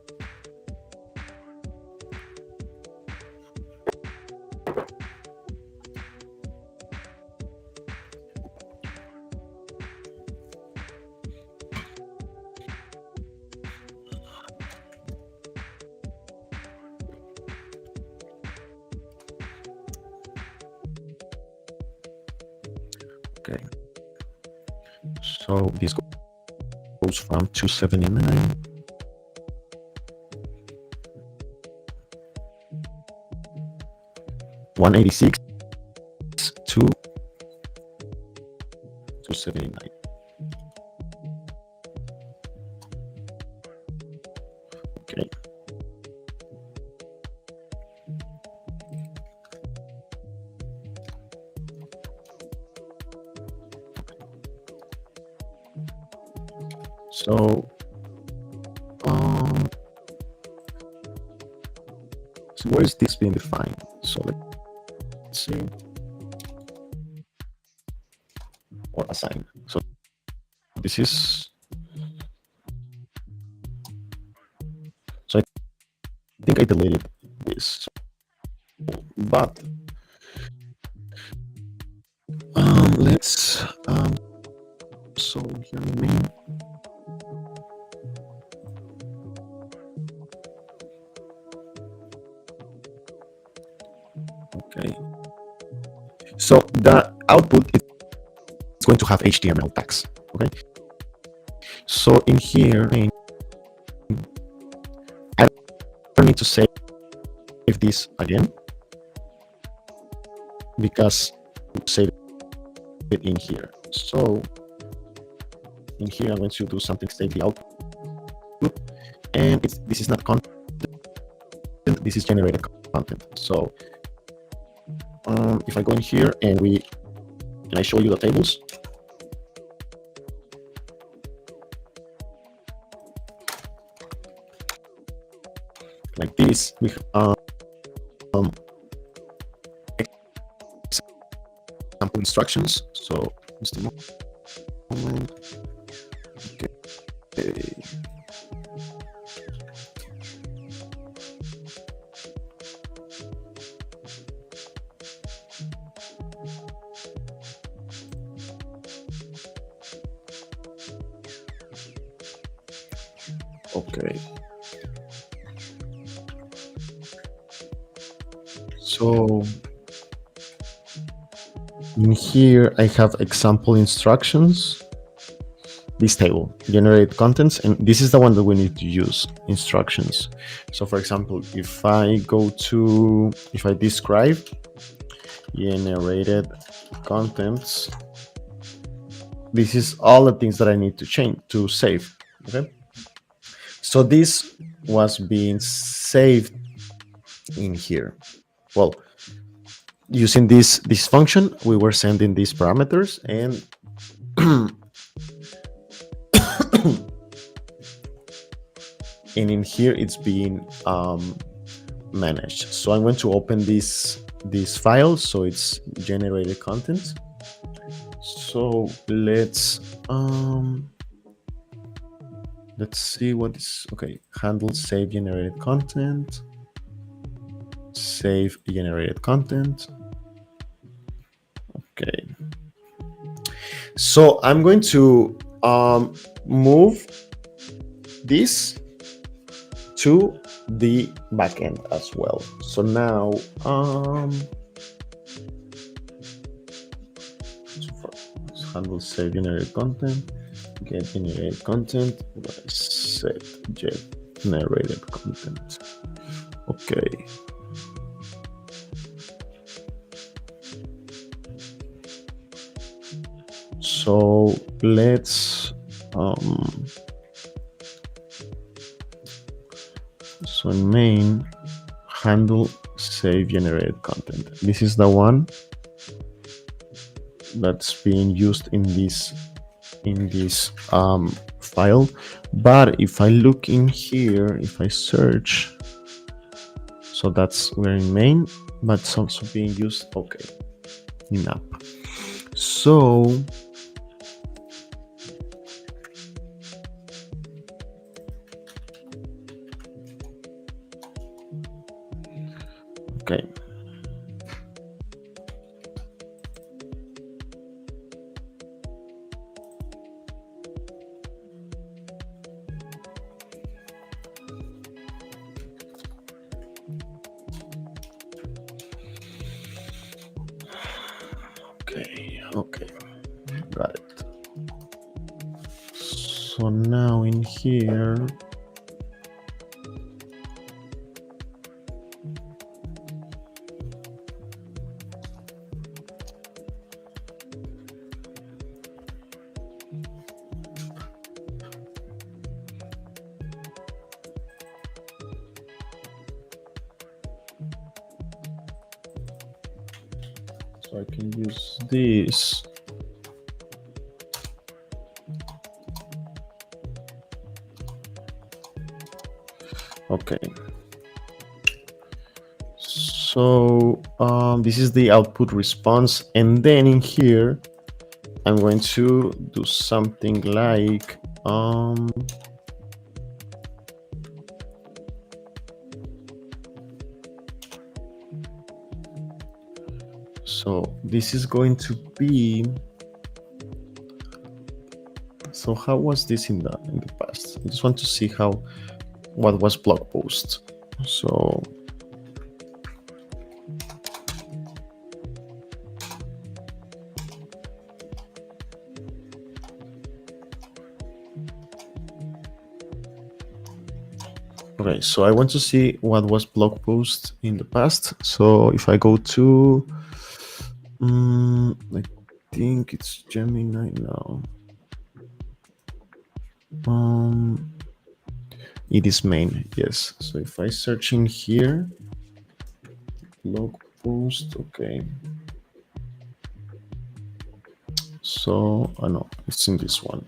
Speaker 1: Okay. So this goes from 279 186 to 279. Okay. So where is this being defined? So let's see, or assign. So this is, so I think I deleted this, but let's so here main. Okay, so the output is going to have HTML tags. Okay, so in here I don't need to save this again because we save it in here. So in here I'm going to do something, save the output, and this is not content, this is generated content. So if I go in here and I show you the tables. Like this, we example instructions. So just a moment. Okay. Okay. So in here I have example instructions, this table, generate contents, and this is the one that we need to use, instructions. So for example, if I describe generated contents, this is all the things that I need to change, to save. Okay, so this was being saved in here. Well, using this function, we were sending these parameters, and and in here it's being managed. So I'm going to open this file. So it's generated content. So let's see what is okay. Handle save generated content. Save generated content. Okay. So I'm going to move this to the backend as well. So now handle save generated content, get generated content, set generated content. Okay. So let's so in main, handle save generated content. This is the one that's being used in this file. But if I look in here, if I search, so that's we're in main, but it's also being used, okay, in app. So okay, okay, got it. So now in here, so I can use this. Okay. So this is the output response, and then in here, I'm going to do something like so this is going to be. So how was this in the past? I just want to see what was blog post. So okay, so I want to see what was blog post in the past. So if I go to, I think it's Gemini now. It is main, yes. So if I search in here, blog post, okay. So I know it's in this one.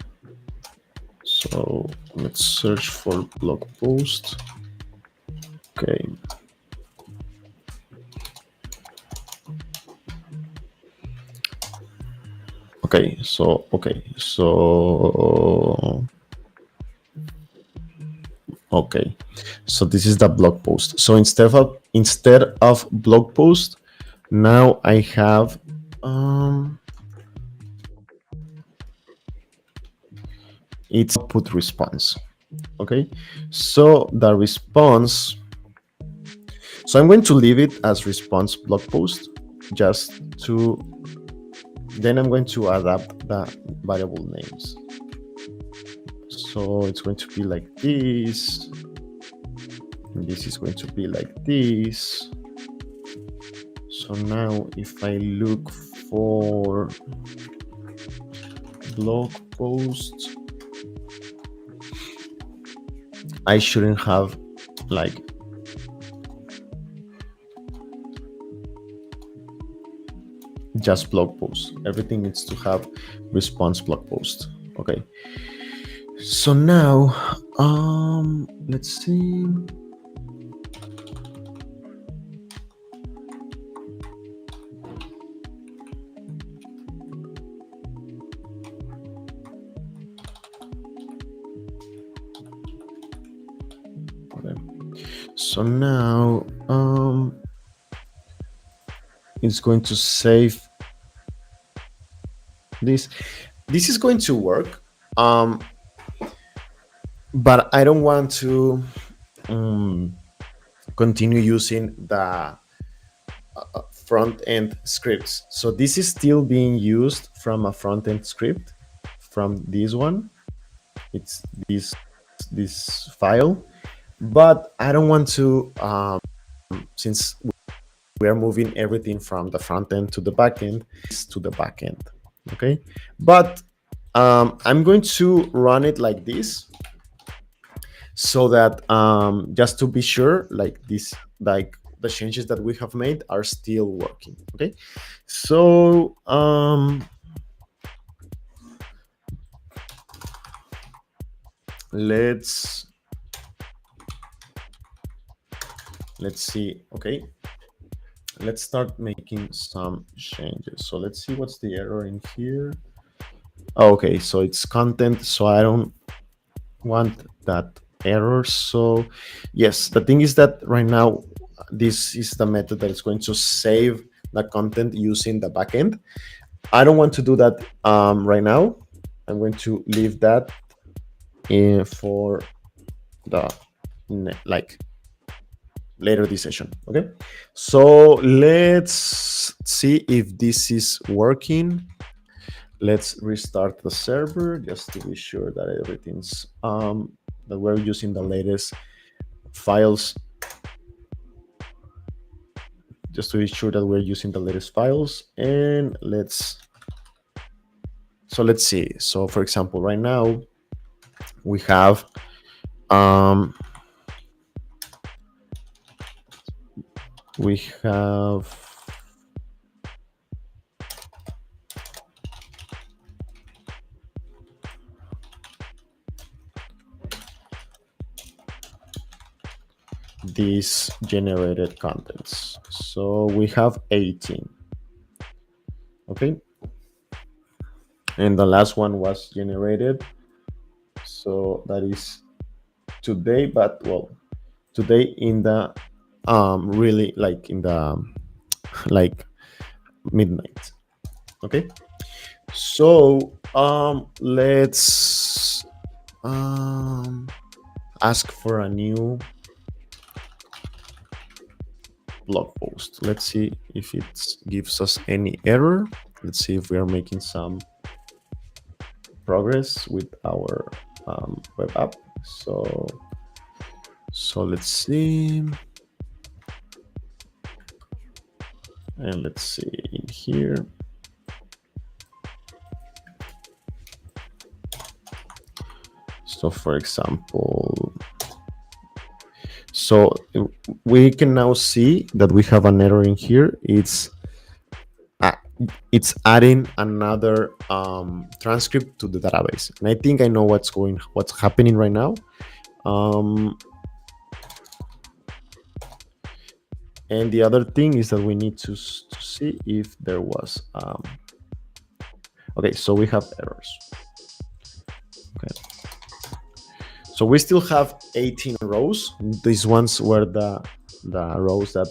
Speaker 1: So let's search for blog post. Okay. Okay, so okay, so this is the blog post. So instead of blog post, now I have it's output response. Okay, so the response, so I'm going to leave it as response blog post, just to, then I'm going to adapt the variable names. So it's going to be like this, and this is going to be like this. So now if I look for blog post, I shouldn't have like just blog post. Everything needs to have response blog post. Okay. So now let's see. So now it's going to save this. This is going to work, but I don't want to continue using the front end scripts. So this is still being used from a front end script from this one. It's this file, but I don't want to since we are moving everything from the front end to the back end, okay? But I'm going to run it like this, so that just to be sure, like this, like the changes that we have made are still working. Okay, so let's see. Okay, let's start making some changes. So let's see what's the error in here. Okay, so it's content, so I don't want that error. So yes, the thing is that right now this is the method that is going to save the content using the backend. I don't want to do that right now. I'm going to leave that in for the like later this session. Okay, so let's see if this is working. Let's restart the server just to be sure that everything's that we're using the latest files, just to be sure that we're using the latest files. And let's see. So for example, right now we have these generated contents. So we have 18. Okay, and the last one was generated, so that is today, but well, today in the really like in the like midnight. Okay, so let's ask for a new blog post. Let's see if it gives us any error. Let's see if we are making some progress with our web app. So let's see, and let's see in here. So for example, so we can now see that we have an error in here. It's adding another transcript to the database, and I think I know what's happening right now. And the other thing is that we need to see if there was okay, so we have errors. Okay, so we still have 18 rows. These ones were the rows that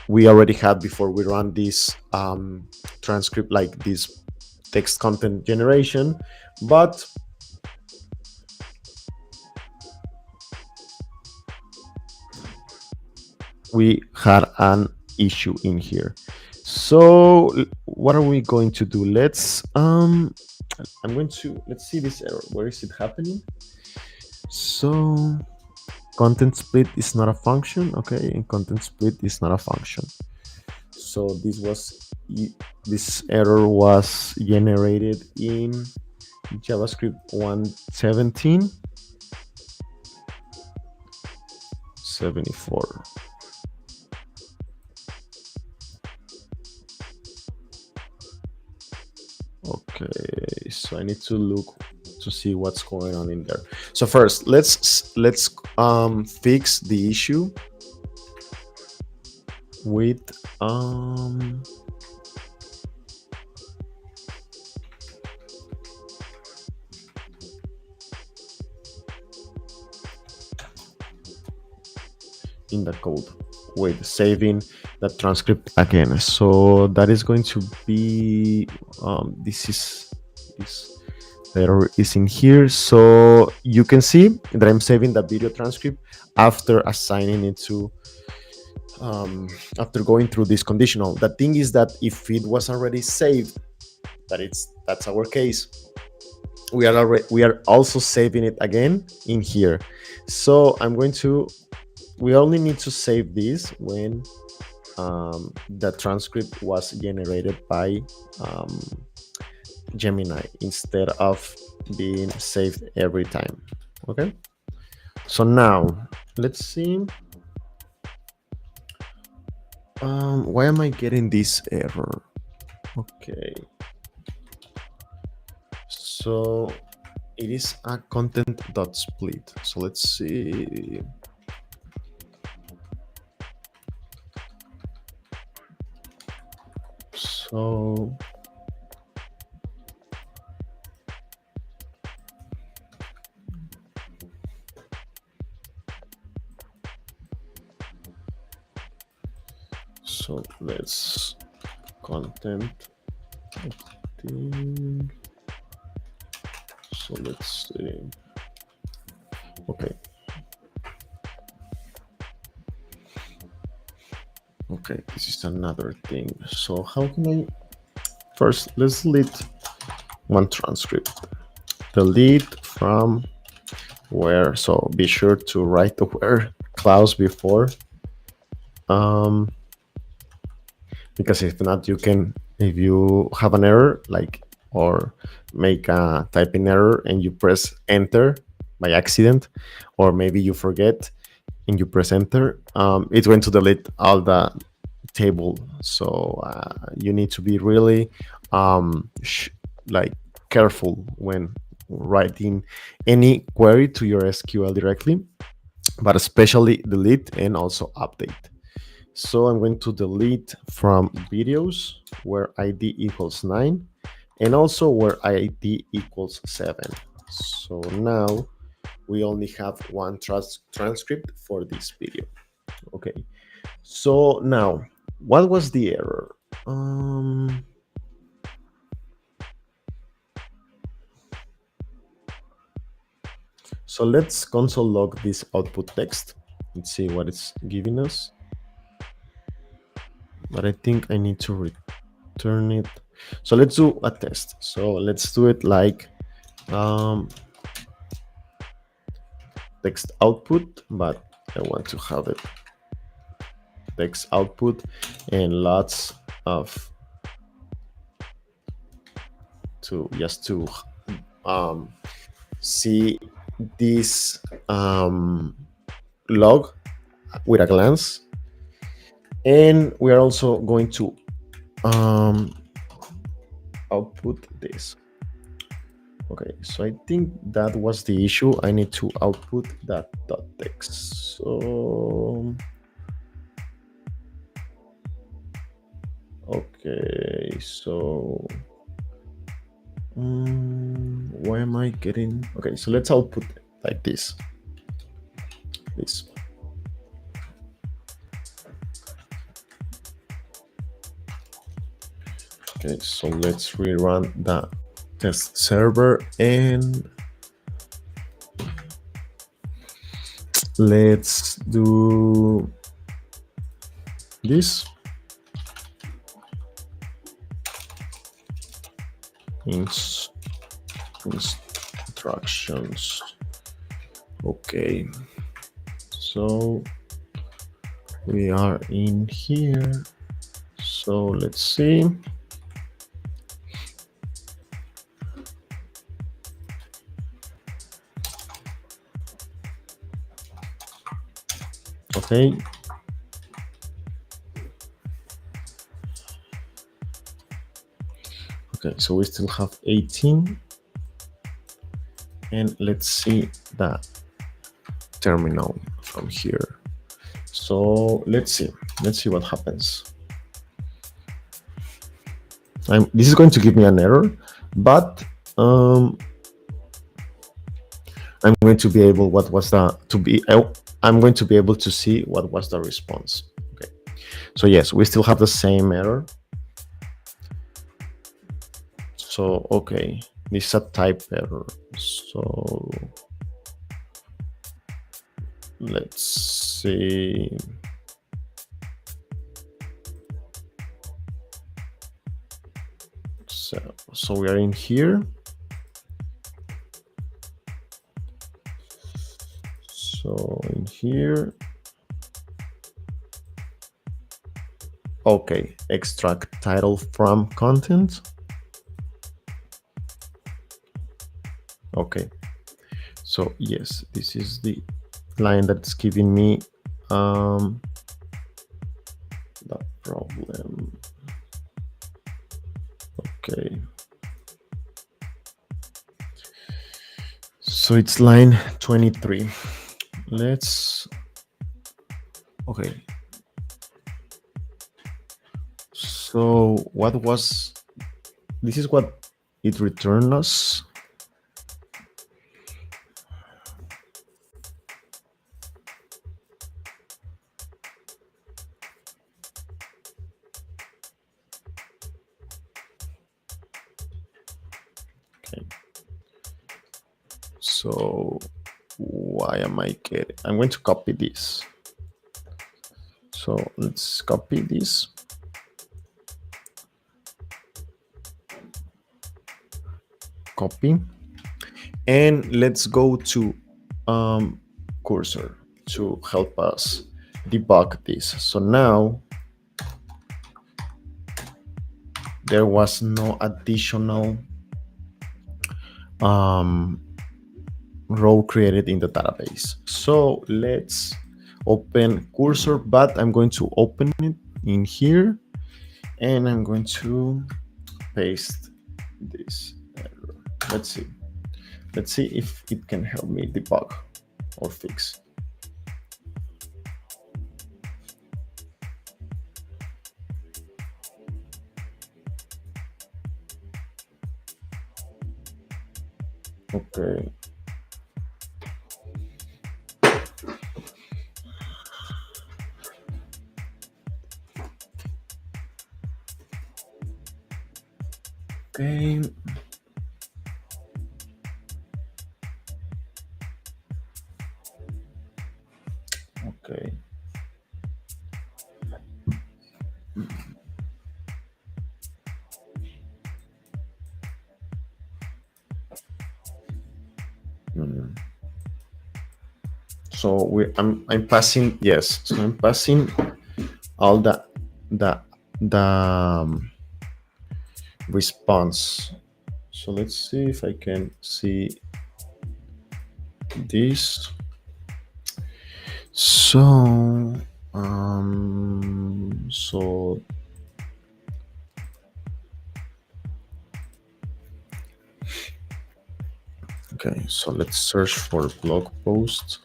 Speaker 1: we already had before we run this transcript, like this text content generation, but we had an issue in here. So what are we going to do? Let's let's see this error. Where is it happening? So content split is not a function. Okay, and content split is not a function. So this error was generated in JavaScript 1.17 74. Okay, so I need to look to see what's going on in there. So first, let's fix the issue with in the code with saving the transcript again. So that is going to be this error is in here. So you can see that I'm saving the video transcript after assigning it to after going through this conditional. The thing is that if it was already saved, that's our case, we are also saving it again in here. So we only need to save this when the transcript was generated by Gemini instead of being saved every time. Okay, so now let's see. Why am I getting this error? Okay, so it is a content.split. So let's see. So let's content. So let's see. Okay. Okay, this is another thing. So how can I first let's delete one transcript. Delete from where. So be sure to write the where clause before. Because if not, you can, if you have an error, like, or make a typing error and you press enter by accident, or maybe you forget and you press enter, it's going to delete all the table. So you need to be really like careful when writing any query to your SQL directly, but especially delete and also update. So I'm going to delete from videos where ID equals 9 and also where ID equals 7. So now we only have one transcript for this video. Okay. So now, what was the error? So let's console log this output text and see what it's giving us. But I think I need to return it. So let's do a test. So let's do it like text output, but I want to have it text output and lots of just to see this log with a glance. And we are also going to output this. Okay, so I think that was the issue. I need to output that text. So okay, so why am I getting? Okay, so let's output like this. Okay, so let's rerun the test server and let's do this. Instructions. Okay, so we are in here. So let's see. Okay. Okay, so we still have 18. And let's see the terminal from here. So let's see what happens. This is going to give me an error, but I'm going to be able, I'm going to be able to see what was the response. Okay, so yes, we still have the same error. So okay, this is a type error. So let's see. So we are in here. So in here, okay, extract title from content. Okay, so yes, this is the line that's giving me the problem. Okay. So it's line 23. Let's, okay. So what was, this is what it returned us. Okay. So why am I getting, I'm going to copy this. So let's copy this. Copy. And let's go to Cursor to help us debug this. So now there was no additional row created in the database. So let's open Cursor, but I'm going to open it in here and I'm going to paste this error. Let's see. Let's see if it can help me debug or fix. Okay. Okay. Okay. So I'm passing, yes. So I'm passing all the response. So let's see if I can see this. So so okay, so let's search for blog post.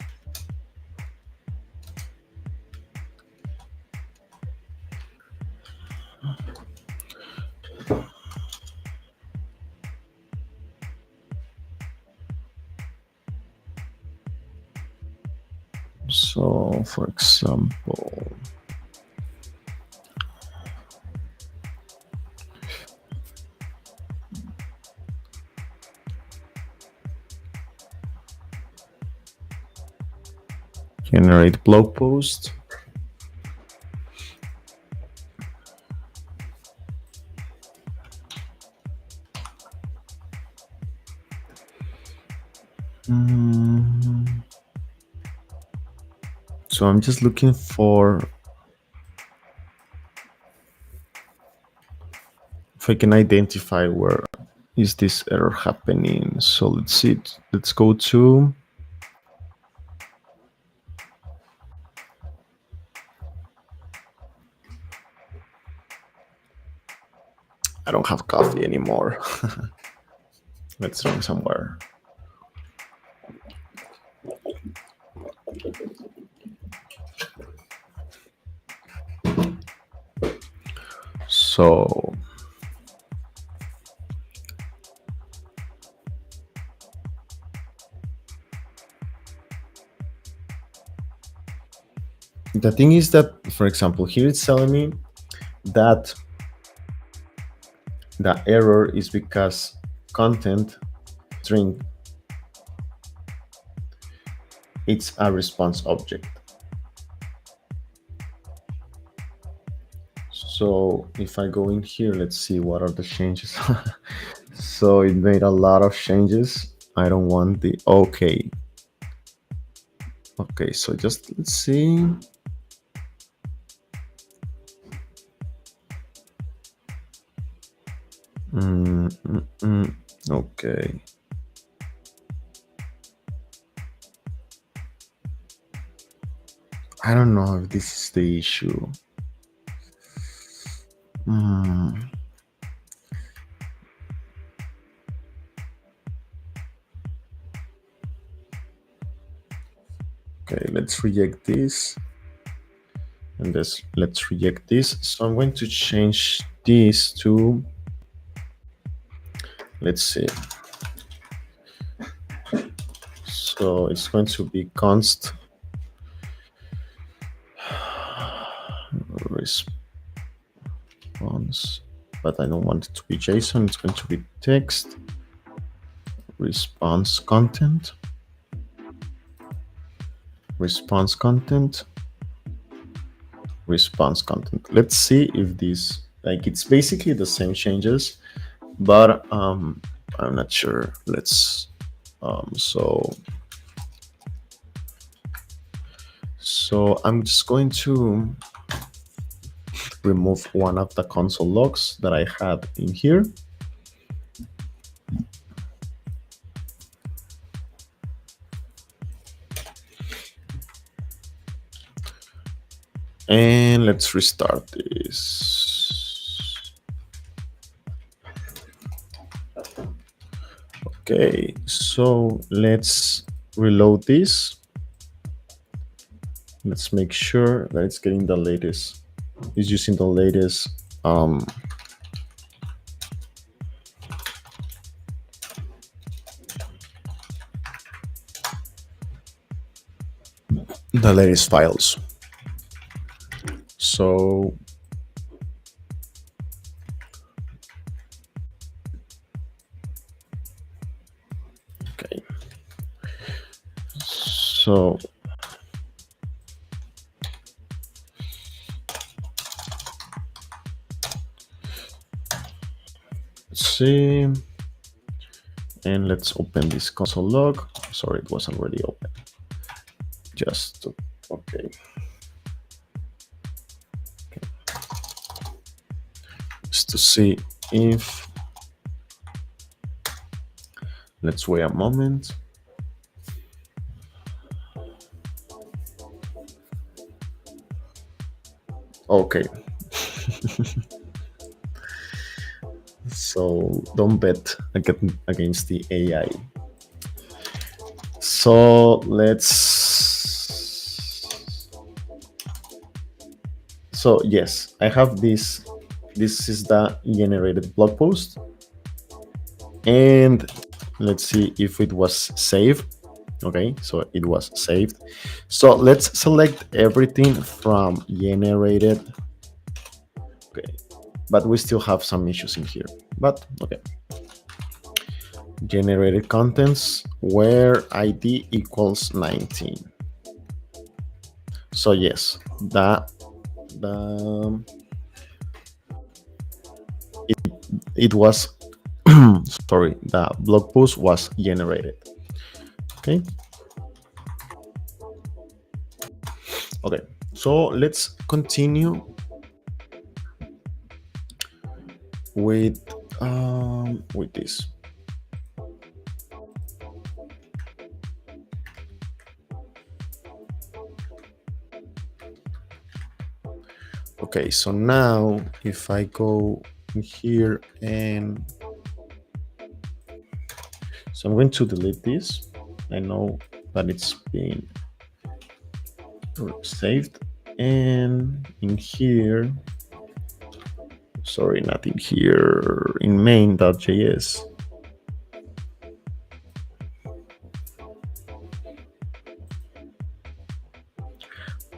Speaker 1: So for example, generate blog post. So I'm just looking for if I can identify where is this error happening. So let's see. Let's go to I don't have coffee anymore. Let's run somewhere. So the thing is that, for example, here it's telling me that the error is because content string, it's a response object. So if I go in here, let's see what are the changes. So it made a lot of changes. I don't want the okay. Okay, so just let's see. Okay. I don't know if this is the issue. Okay, let's reject this. And let's reject this. So I'm going to change this to, let's see. So it's going to be const response, but I don't want it to be JSON. It's going to be text response content, response content, response content. Let's see if this, like, it's basically the same changes, but I'm not sure. Let's so I'm just going to remove one of the console logs that I had in here. And let's restart this. Okay, so let's reload this. Let's make sure that it's getting the latest, it's using the latest files. So okay, so let's see, and let's open this console log. Sorry, it wasn't already open. Just okay. Just to see if, let's wait a moment. Okay. So don't bet against the AI. So let's, so yes, I have this. This is the generated blog post. And let's see if it was saved. Okay, so it was saved. So let's select everything from generated. Okay, but we still have some issues in here, but okay. Generated contents where ID equals 19. So yes, it was sorry, the blog post was generated. Okay. Okay, so let's continue with this. Okay, so now if I go here and so I'm going to delete this. I know that it's been saved, and in here, sorry, not in here, in main.js.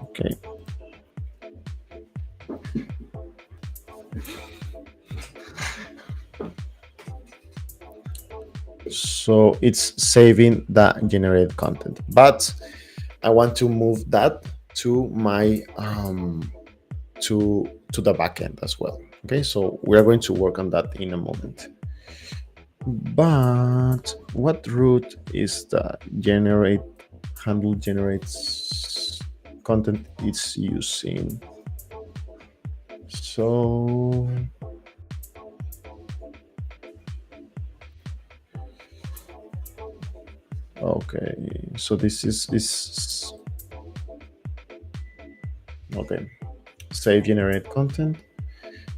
Speaker 1: Okay. So it's saving the generated content, but I want to move that to my to the backend as well. Okay, so we are going to work on that in a moment. But what route is the handle generates content it's using? So okay, so this is okay, save generate content,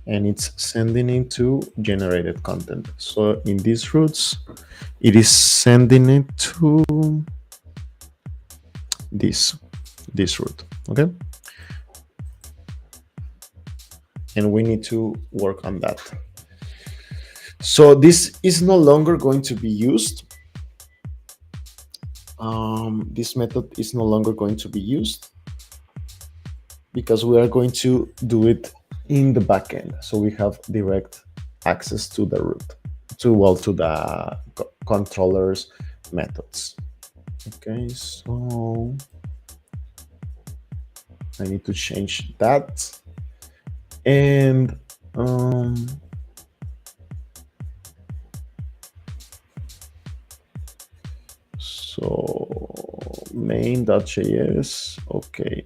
Speaker 1: and it's sending it to generated content. So in these routes, it is sending it to this. this route. Okay, and we need to work on that. So this is no longer going to be used. This method is no longer going to be used because we are going to do it in the backend. So we have direct access to the root, to the controllers methods. Okay, so I need to change that. And so main.js, okay.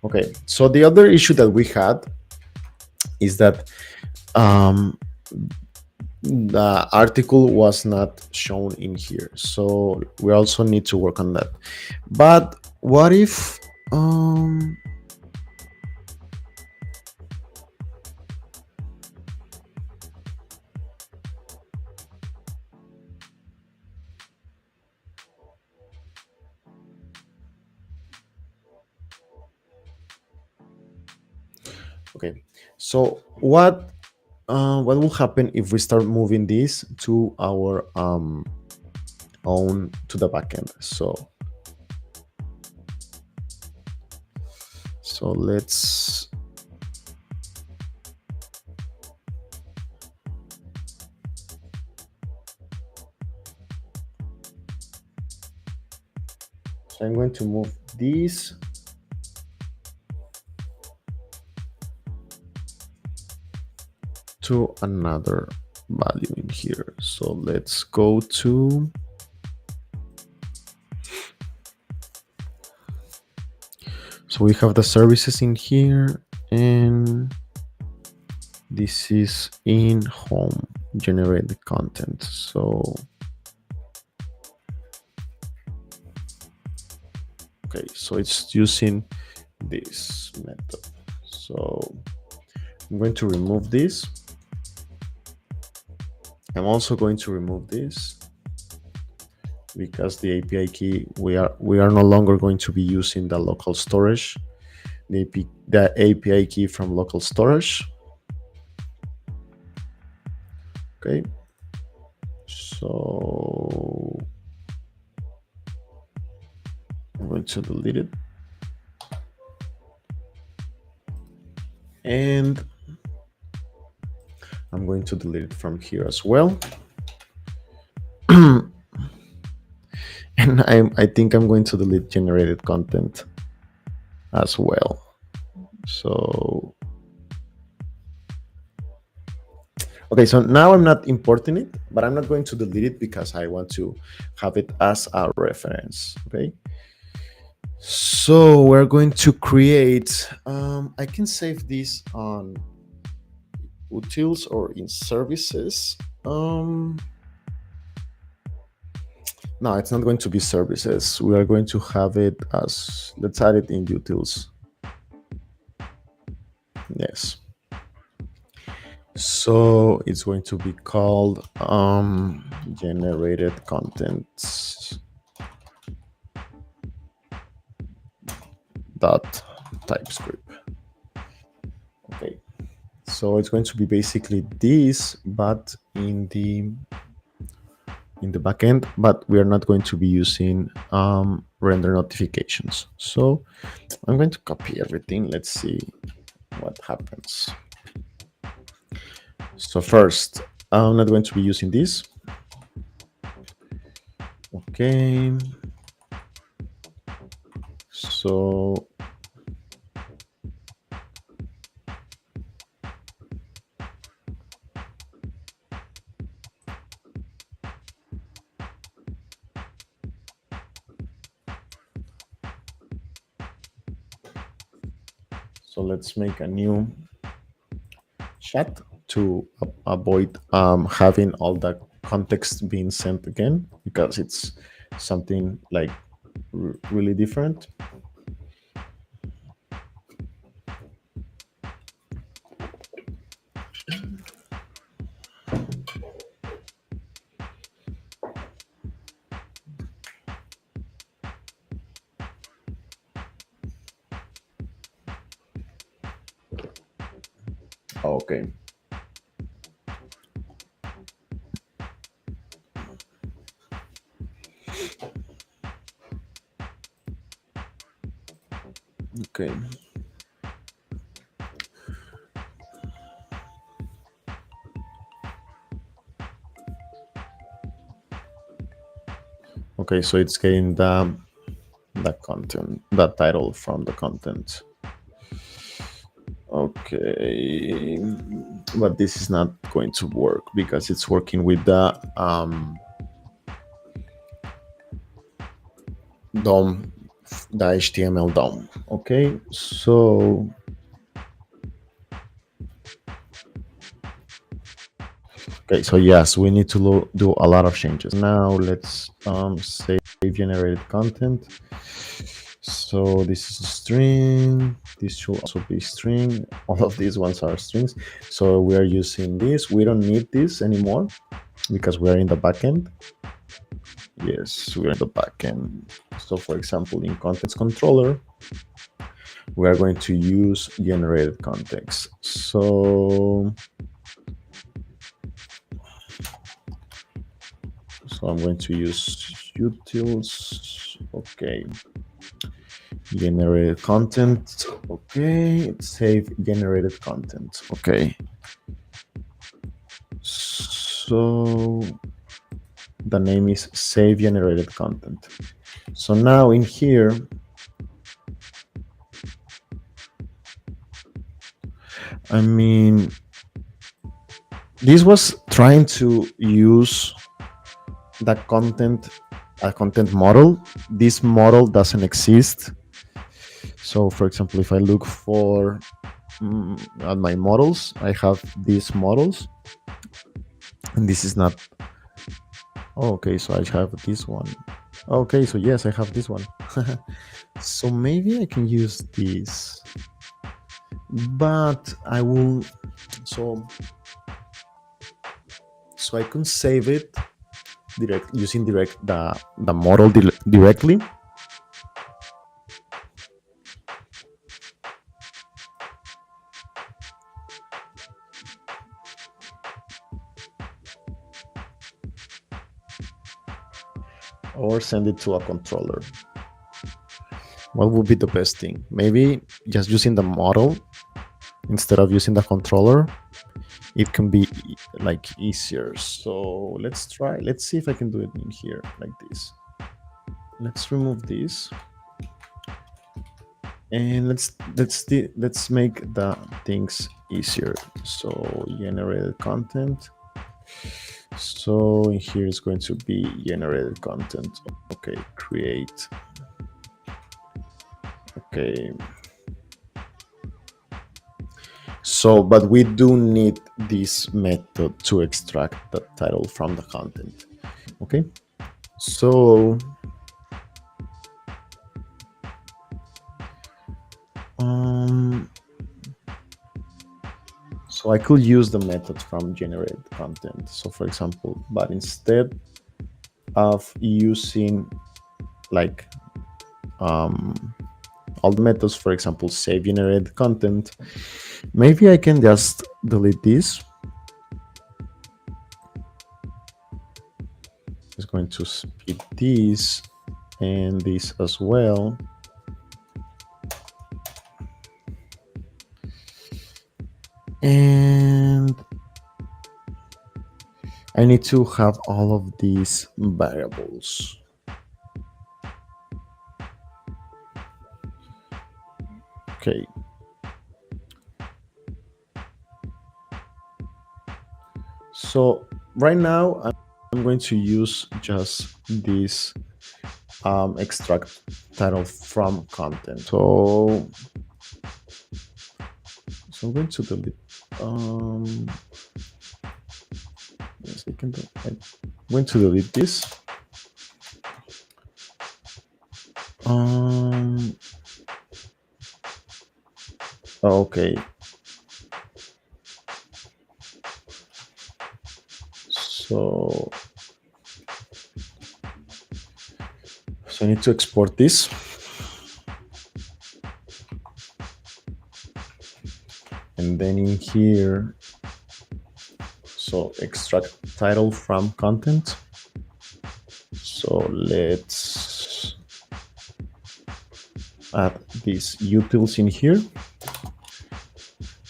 Speaker 1: Okay, so the other issue that we had is that the article was not shown in here. So we also need to work on that. But what if okay, so what will happen if we start moving this to our own, to the backend? So let's so I'm going to move this to another value in here. So let's go to, so we have the services in here, and this is in home, generate the content. So okay, so it's using this method. So I'm going to remove this. I'm also going to remove this because the API key, we are no longer going to be using the local storage, the API key from local storage. Okay, so I'm going to delete it, and I'm going to delete it from here as well. And I think I'm going to delete generated content as well. So okay, so now I'm not importing it, but I'm not going to delete it because I want to have it as a reference. Okay, so we're going to create, I can save this on utils or in services. No, it's not going to be services. We are going to have it as, let's add it in utils. Yes. So it's going to be called generated content dot TypeScript. Okay. So it's going to be basically this, but in the backend, but we are not going to be using render notifications. So I'm going to copy everything. Let's see what happens. So first, I'm not going to be using this. Okay. So let's make a new chat to avoid having all the context being sent again, because it's something like really different. Okay. Okay. Okay, so it's getting the content, the title from the content. Okay, but this is not going to work because it's working with DOM, the HTML DOM. Okay, so yes, we need to do a lot of changes. Now let's save generated content. So this is a string. This should also be string. All of these ones are strings. So we are using this. We don't need this anymore because we are in the backend. Yes, we're in the backend. So for example, in contents controller, we are going to use generated context. So I'm going to use utils. Okay. Generated content. Okay. Save generated content. Okay. So the name is save generated content. So now in here, I mean, this was trying to use the content, a content model. This model doesn't exist. So for example, if I look for at my models, I have these models, and this is not. Oh, okay, so I have this one. Okay, so yes, I have this one. So maybe I can use this, but I will. So I can save it using the model directly. Or send it to a controller. What would be the best thing? Maybe just using the model instead of using the controller. It can be like easier. So let's try. Let's see if I can do it in here like this. Let's remove this, and let's make the things easier. So generated content. So in here is going to be generated content. Okay, create. Okay. So, but we do need this method to extract the title from the content. Okay. So, so I could use the method from generated content. So for example, but instead of using like all the methods, for example, save generated content, maybe I can just delete this. It's going to speed this and this as well. And I need to have all of these variables. Okay. So right now I'm going to use just this extract title from content. So I'm going to delete. Yes, I can do. I'm going to delete this. Okay. So I need to export this. And then in here, so extract title from content. So let's add these utils in here.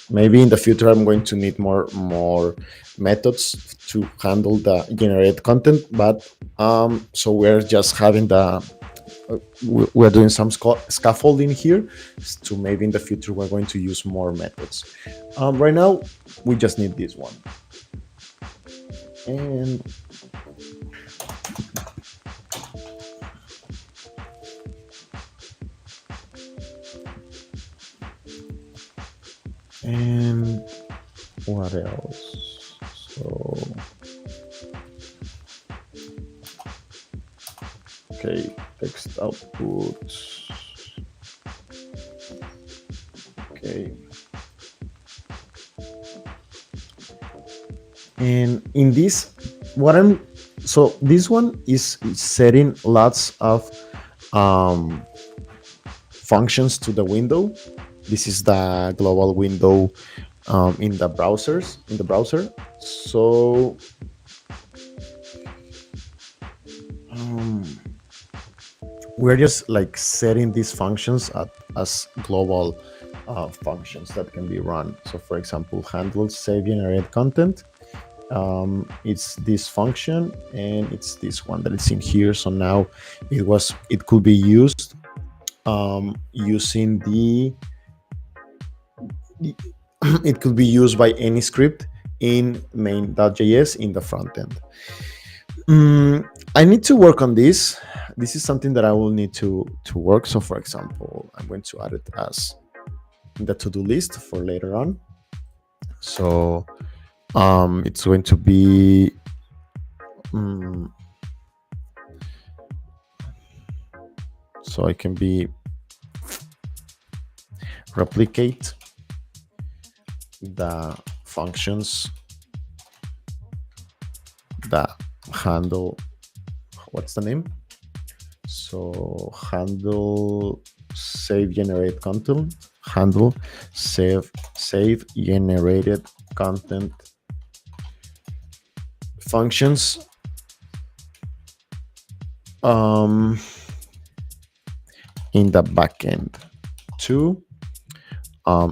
Speaker 1: Maybe in the future I'm going to need more methods to handle the generate content, but so we're just having the we're doing some scaffolding here. To maybe in the future we're going to use more methods. Right now we just need this one, and what else? So okay, text output. Okay, and in this, what I'm so this one is setting lots of functions to the window. This is the global window in the browser. So we're just like setting these functions as global functions that can be run. So for example, handle save generate content. It's this function, and it's this one that is in here. So now it could be used using it could be used by any script in main.js in the front end. I need to work on this. This is something that I will need to work. So for example, I'm going to add it as the to-do list for later on. So it's going to be so I can be replicate the functions that handle, what's the name? So handle save generate content, handle save generated content functions in the backend to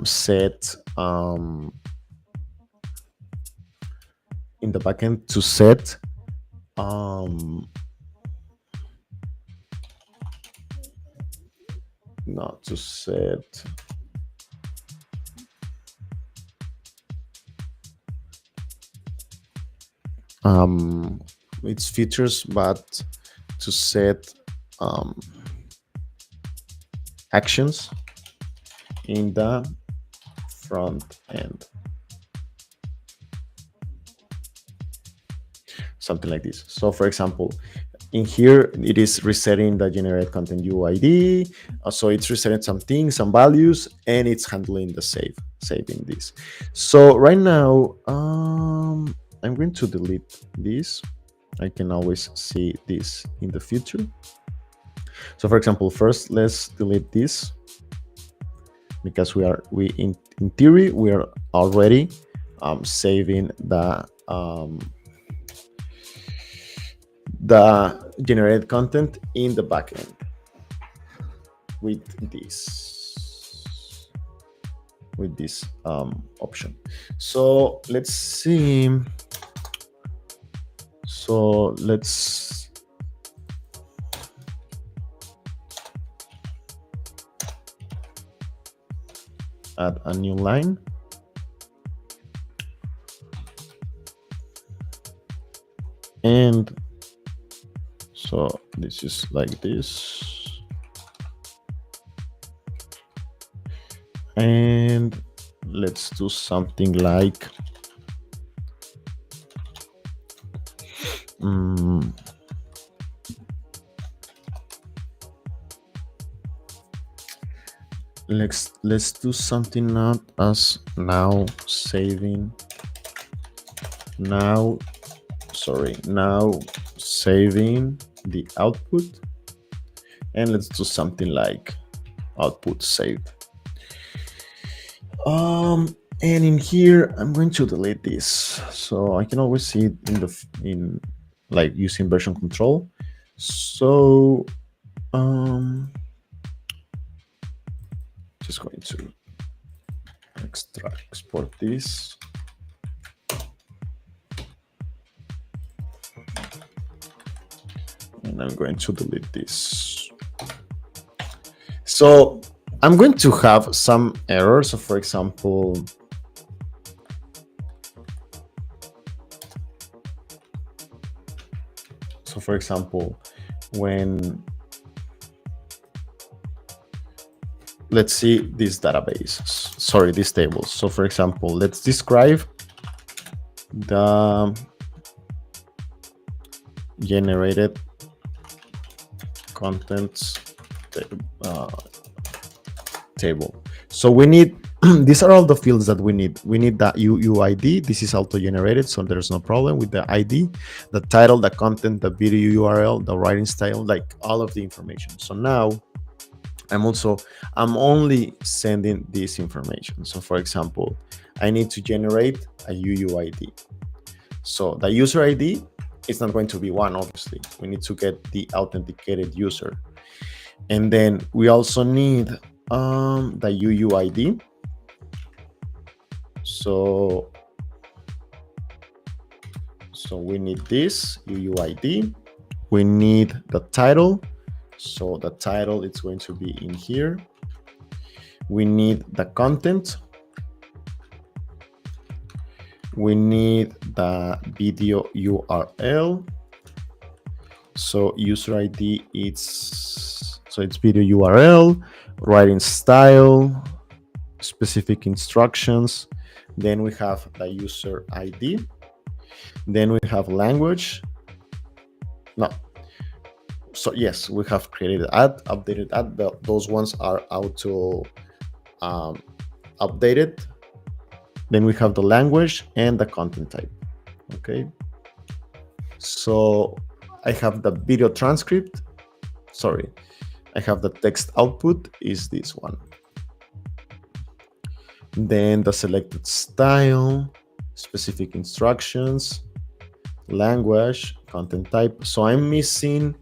Speaker 1: set in the backend to set not to set its features, but to set actions in the front end, something like this. So for example, in here it is resetting the generate content UID, so it's resetting some things, some values, and it's handling the saving this. So right now I'm going to delete this. I can always see this in the future. So for example, first let's delete this, because in theory we are already saving the generated content in the backend with this option. So let's see. So let's add a new line. And so this is like this. And let's do something like let's do something not as now saving the output, and let's do something like output saved. And in here, I'm going to delete this. So I can always see it in like using version control. So just going to export this. And I'm going to delete this. So I'm going to have some errors. So for example, when let's see this database, sorry, these tables. So for example, let's describe the generated contents table. So we need these are all the fields that we need. We need the UUID. This is auto-generated, so there's no problem with the ID, the title, the content, the video URL, the writing style, like all of the information. So now I'm only sending this information. So for example, I need to generate a UUID. So the user ID is not going to be one, obviously. We need to get the authenticated user. And then we also need the UUID. So we need this UUID. We need the title. So the title is going to be in here. We need the content. We need the video URL. So user ID, it's video URL, writing style, specific instructions. Then we have the user ID. Then we have language. No. So yes, we have created updated ad. Those ones are auto updated. Then we have the language and the content type. Okay. So I have the video transcript. Sorry, I have the text output is this one. Then the selected style, specific instructions, language, content type. So I'm missing.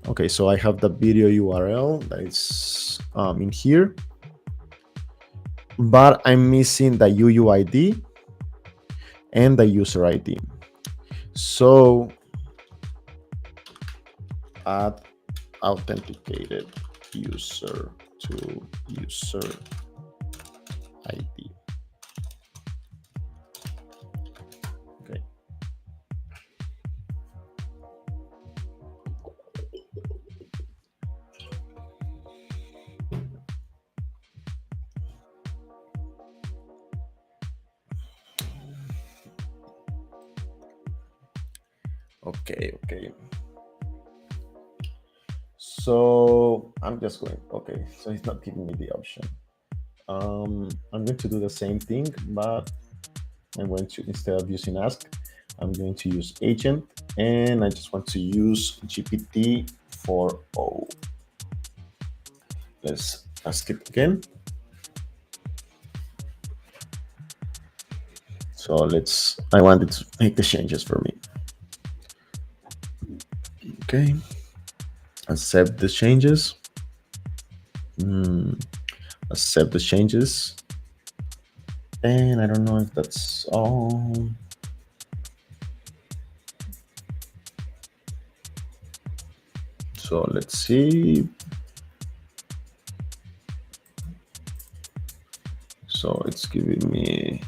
Speaker 1: Okay, so I have the video URL that is in here, but I'm missing the UUID and the user ID. So add authenticated user to user ID. Okay. Okay. So I'm just going, okay, so it's not giving me the option. I'm going to do the same thing, but I'm going to, instead of using ask, I'm going to use agent, and I just want to use GPT 4o. Let's ask it again. So I want it to make the changes for me. Okay, accept the changes. Accept the changes. And I don't know if that's all. So let's see. So it's giving me.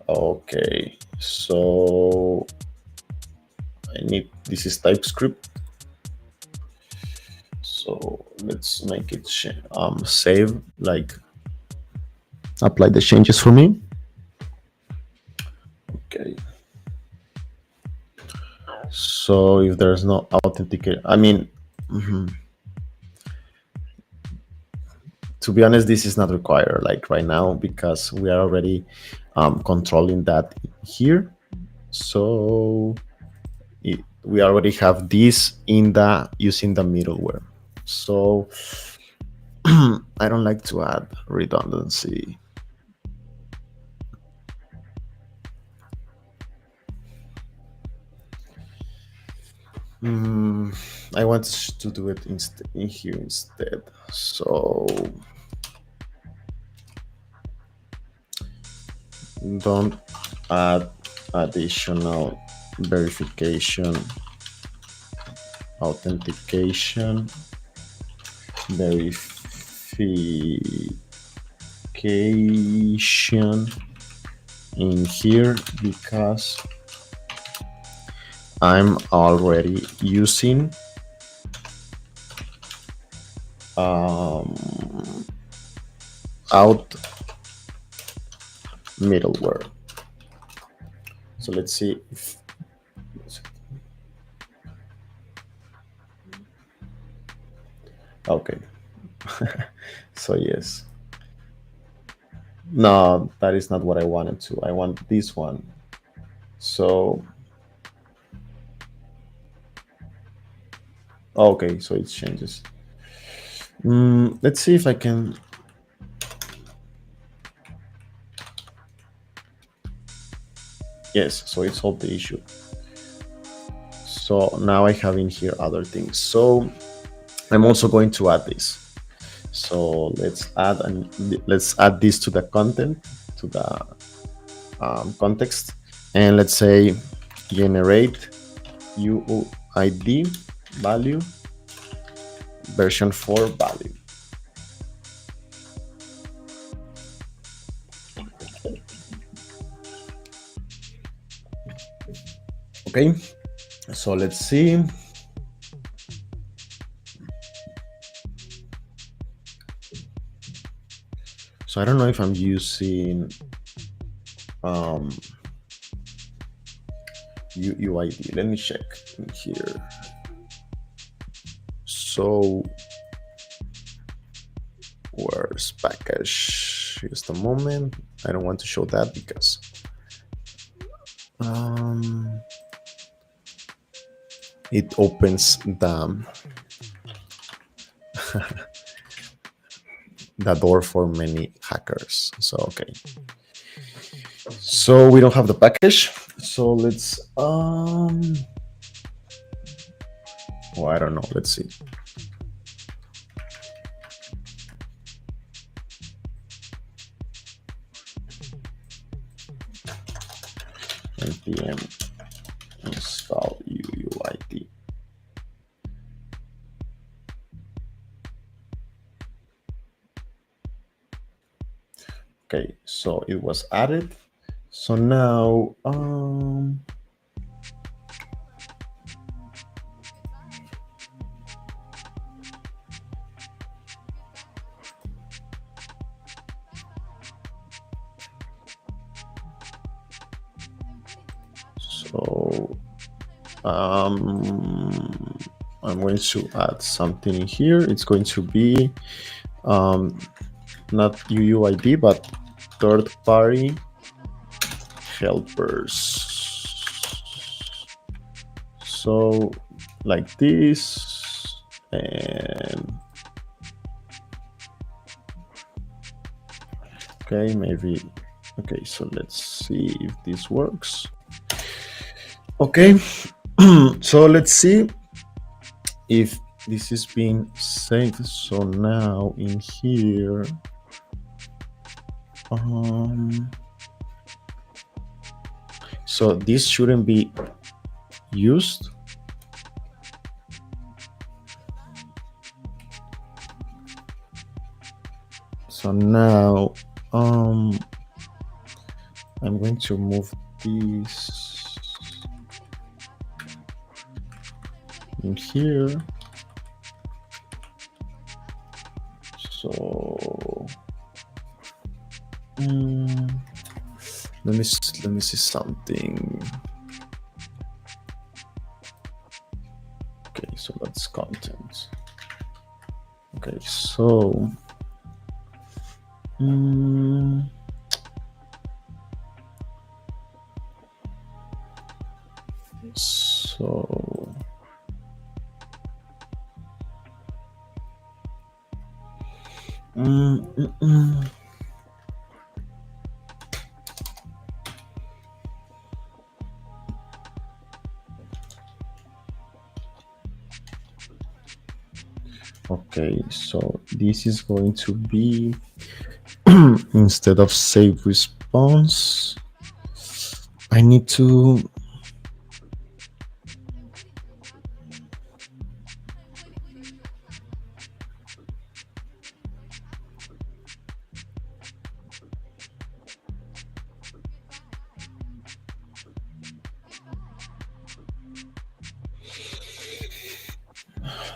Speaker 1: Okay, so I need, this is TypeScript. So let's make it save, like apply the changes for me. Okay. So if there's no authentication, I mean, to be honest, this is not required like right now because we are already controlling that here. So we already have this in the using the middleware. So I don't like to add redundancy. I want to do it in here instead. So don't add additional verification, authentication, verification in here because I'm already using out middleware. So let's see if okay. So yes. No, that is not what I wanted to. I want this one. So okay, so it changes. Let's see if I can. Yes, so it solved the issue. So now I have in here other things. So I'm also going to add this. So let's add this to the content, to the context, and let's say generate UUID value version 4 value. Okay, so let's see. So I don't know if I'm using UUID. Let me check in here. So where's package? Just a moment. I don't want to show that because it opens the door for many hackers. So okay. So we don't have the package. So let's oh, I don't know. Let's see. npm install UUID. Okay, so it was added. So now so I'm going to add something in here. It's going to be not UUID but third-party helpers. So like this, and okay, maybe okay. So let's see if this works. Okay, so let's see if this is being saved. So now in here, so this shouldn't be used. So now I'm going to move this in here. So let me see something. Okay, so that's content. Okay, so Mm, mm, mm. Okay, so this is going to be instead of save response, I need to.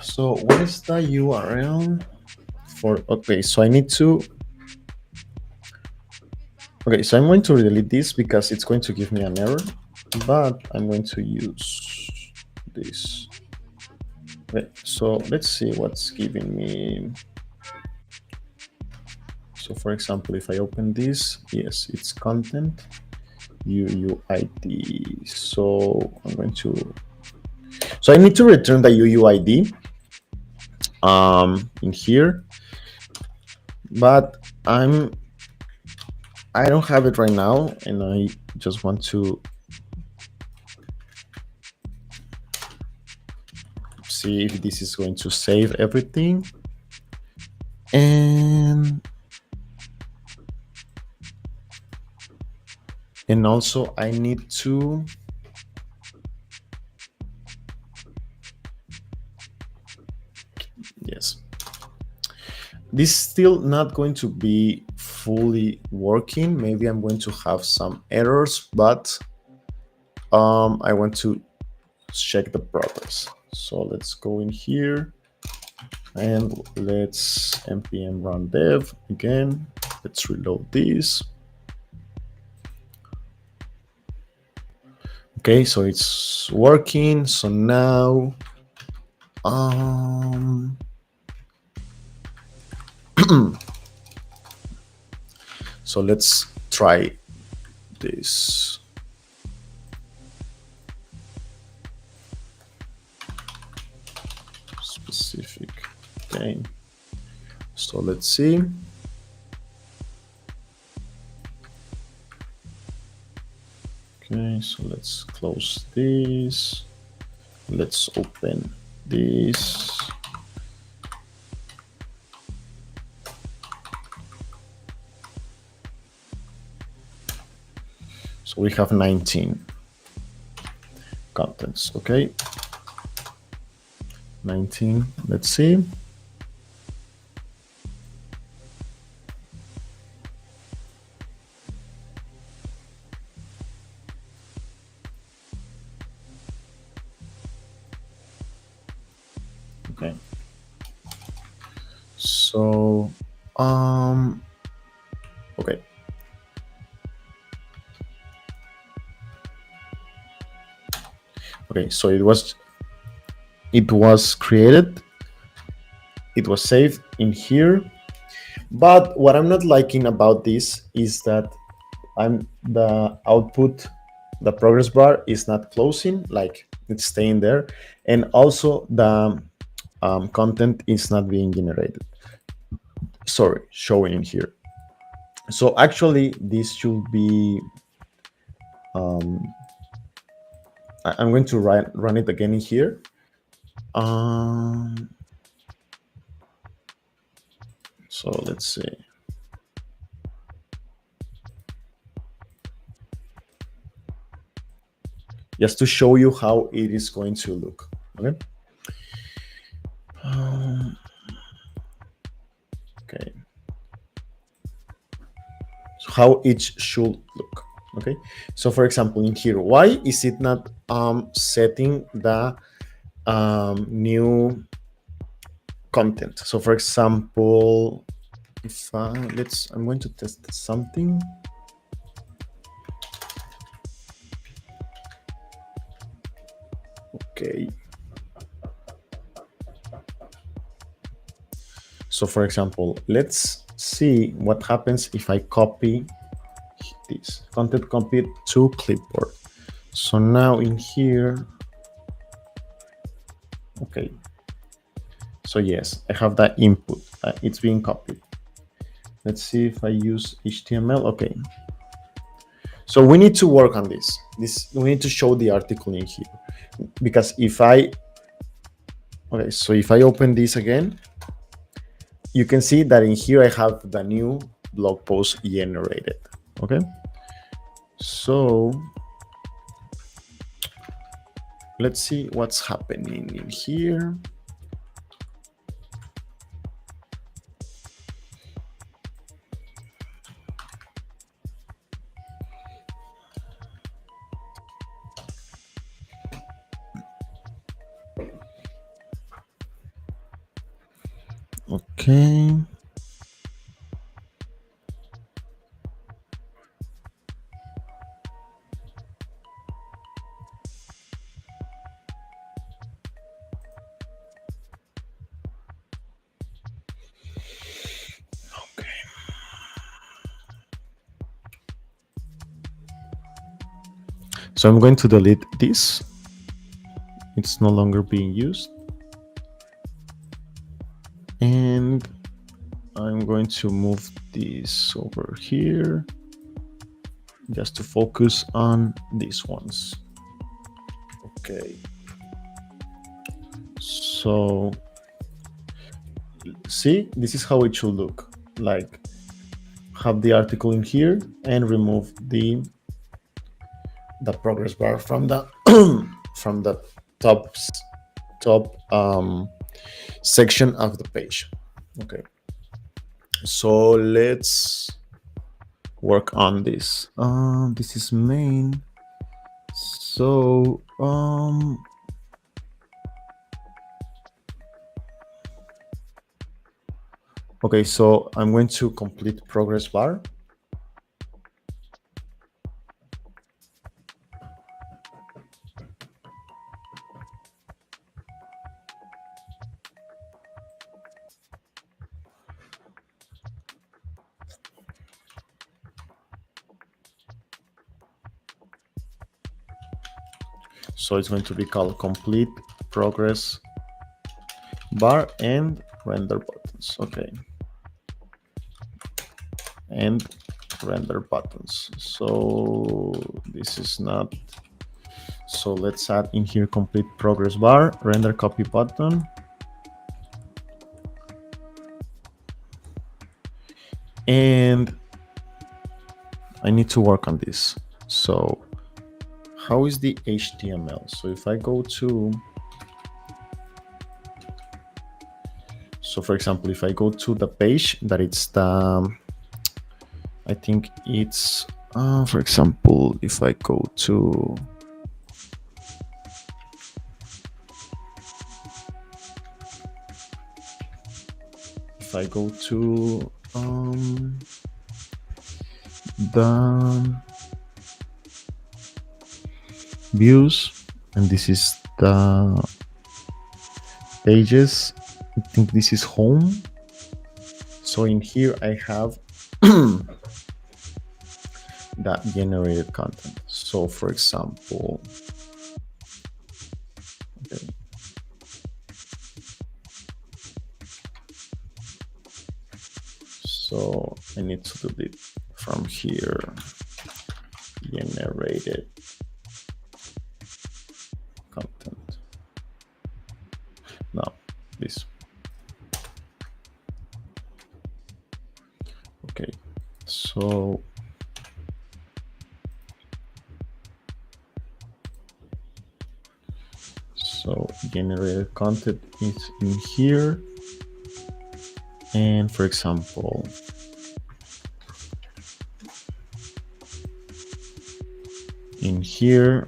Speaker 1: So what is the URL for? Okay, so I need to. Okay, so I'm going to delete this because it's going to give me an error, but I'm going to use this. Okay, so let's see what's giving me. So for example, if I open this, yes, it's content UUID. So I'm going to. So I need to return the UUID in here, but I don't have it right now, and I just want to see if this is going to save everything. And also I need to yes, this is still not going to be fully working. Maybe I'm going to have some errors, but I want to check the progress. So let's go in here and let's npm run dev again. Let's reload this. Okay, so it's working. So now so let's try this. Specific. Okay, so let's see. Okay, so let's close this. Let's open this. So we have 19 contents. Okay, 19. Let's see. Okay. So, okay. Okay, so it was created. It was saved in here. But what I'm not liking about this is that the output, the progress bar is not closing, like it's staying there, and also the content is not being generated. Sorry, showing in here. So actually, this should be. I'm going to run it again in here. So let's see. Just to show you how it is going to look. Okay. Okay. So how it should look. Okay. So for example, in here, why is it not setting the new content? So for example, if I'm going to test something. Okay. So for example, let's see what happens if I copy this content copied to clipboard. So now in here, okay. So yes, I have that input. It's being copied. Let's see if I use HTML. Okay. So we need to work on this. We need to show the article in here, because if I open this again, you can see that in here I have the new blog post generated. Okay. So let's see what's happening in here. Okay. So I'm going to delete this. It's no longer being used. And I'm going to move this over here just to focus on these ones. Okay. So see, this is how it should look like. Have the article in here and remove the progress bar from the from the top section of the page. Okay, so let's work on this. This is main. So okay, so I'm going to complete progress bar. So it's going to be called complete progress bar and render buttons. Okay. And render buttons. So this is not. So let's add in here complete progress bar, render copy button. And I need to work on this. So how is the HTML? So if I go to, so for example, if I go to the page that it's the, I think it's, for example, if I go to, if I go to the views, and this is the pages, I think this is home. So in here I have that generated content. So for example, okay. So I need to delete from here generated content. Now this. Okay, so generated content is in here, and for example, in here,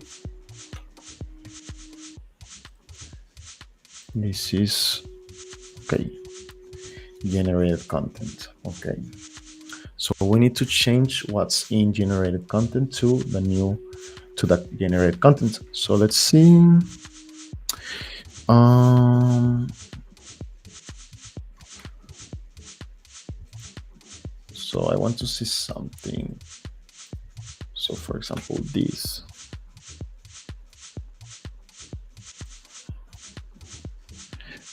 Speaker 1: this is okay, generated content. Okay, so we need to change what's in generated content to the new, to that generated content. So let's see. So I want to see something. So for example, this.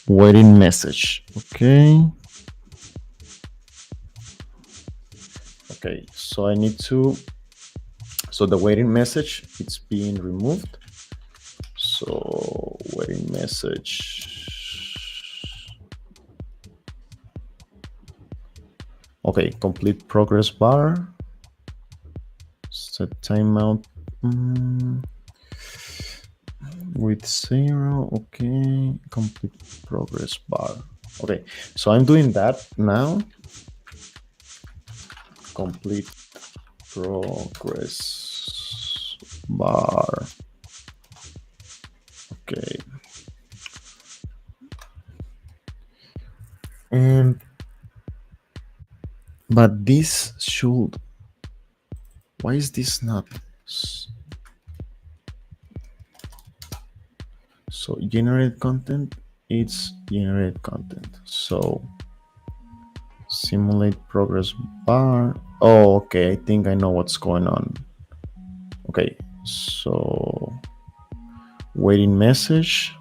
Speaker 1: Waiting message. Okay. So I need to, so the waiting message, it's being removed. So waiting message. Okay, complete progress bar. Set timeout with 0. Okay, complete progress bar. Okay, so I'm doing that now. Complete progress bar. Okay. And but this should, why is this not? So generate content, it's generate content. So simulate progress bar. Oh, okay, I think I know what's going on. Okay, so waiting message,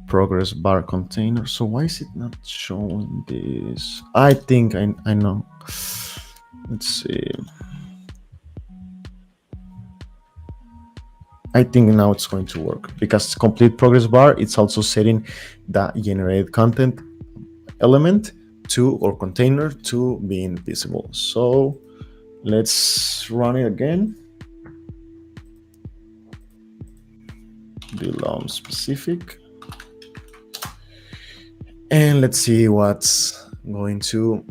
Speaker 1: progress bar container. So why is it not showing this? I think I know. Let's see. I think now it's going to work because complete progress bar, it's also setting the generate content element to, or container to, being visible. So let's run it again. Belong specific. And let's see what's going to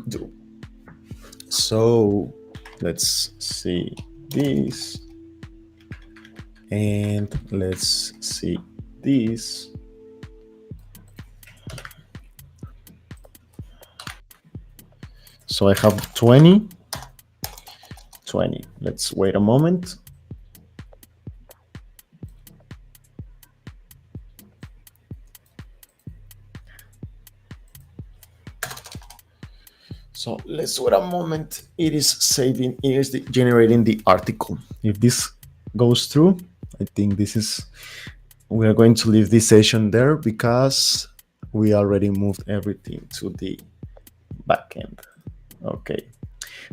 Speaker 1: do. So let's see this. And let's see this. So I have 20. Let's wait a moment. So let's wait a moment. It is saving, it is generating the article. If this goes through, I think this is, we are going to leave this session there because we already moved everything to the backend. Okay.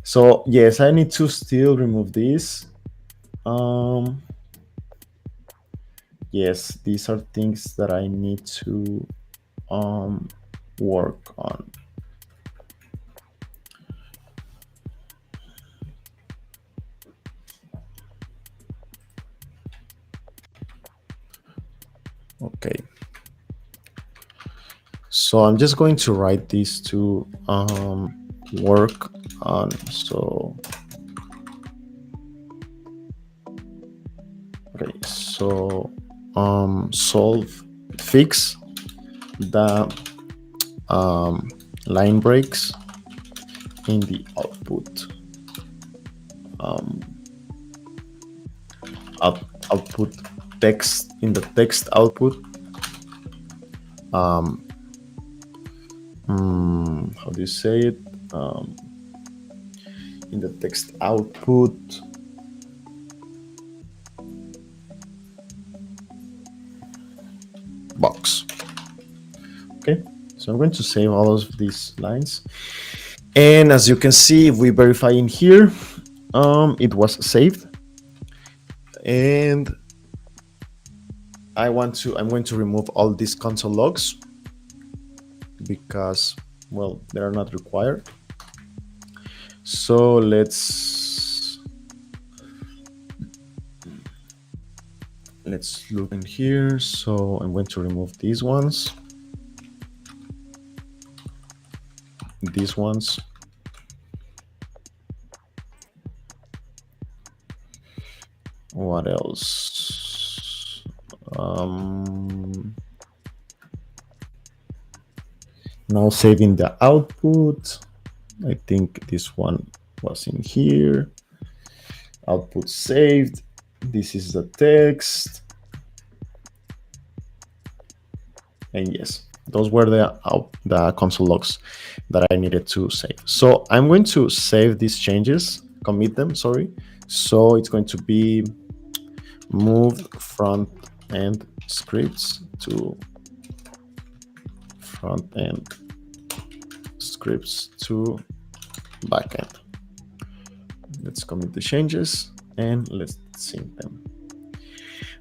Speaker 1: So yes, I need to still remove this. Yes, these are things that I need to work on. Okay. So I'm just going to write this to work on. So okay, so fix the line breaks in the output. Output text, in the text output. How do you say it? In the text output box. Okay, so I'm going to save all of these lines. And as you can see, if we verify in here, it was saved. And I'm going to remove all these console logs because, well, they are not required. So let's look in here. So I'm going to remove these ones. These ones. What else? Now saving the output. I think this one was in here. Output saved. This is the text. And yes, those were the console logs that I needed to save. So I'm going to save these changes, commit them, sorry. So it's going to be move front end scripts to front end scripts to backend. Let's commit the changes and let's sync them.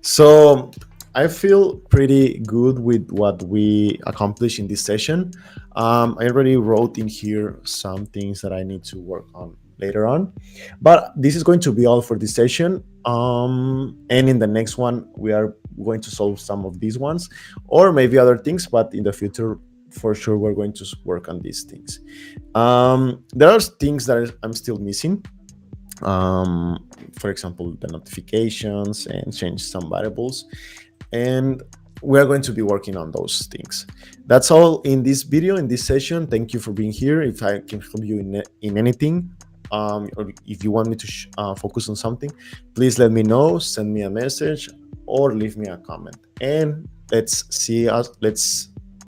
Speaker 1: So I feel pretty good with what we accomplished in this session. I already wrote in here some things that I need to work on later on, but this is going to be all for this session. And in the next one, we are going to solve some of these ones, or maybe other things, but in the future, for sure, we're going to work on these things. There are things that I'm still missing. For example, the notifications and change some variables, and we're going to be working on those things. That's all in this video, in this session. Thank you for being here. If I can help you in anything, or if you want me to focus on something, please let me know, send me a message or leave me a comment, and let's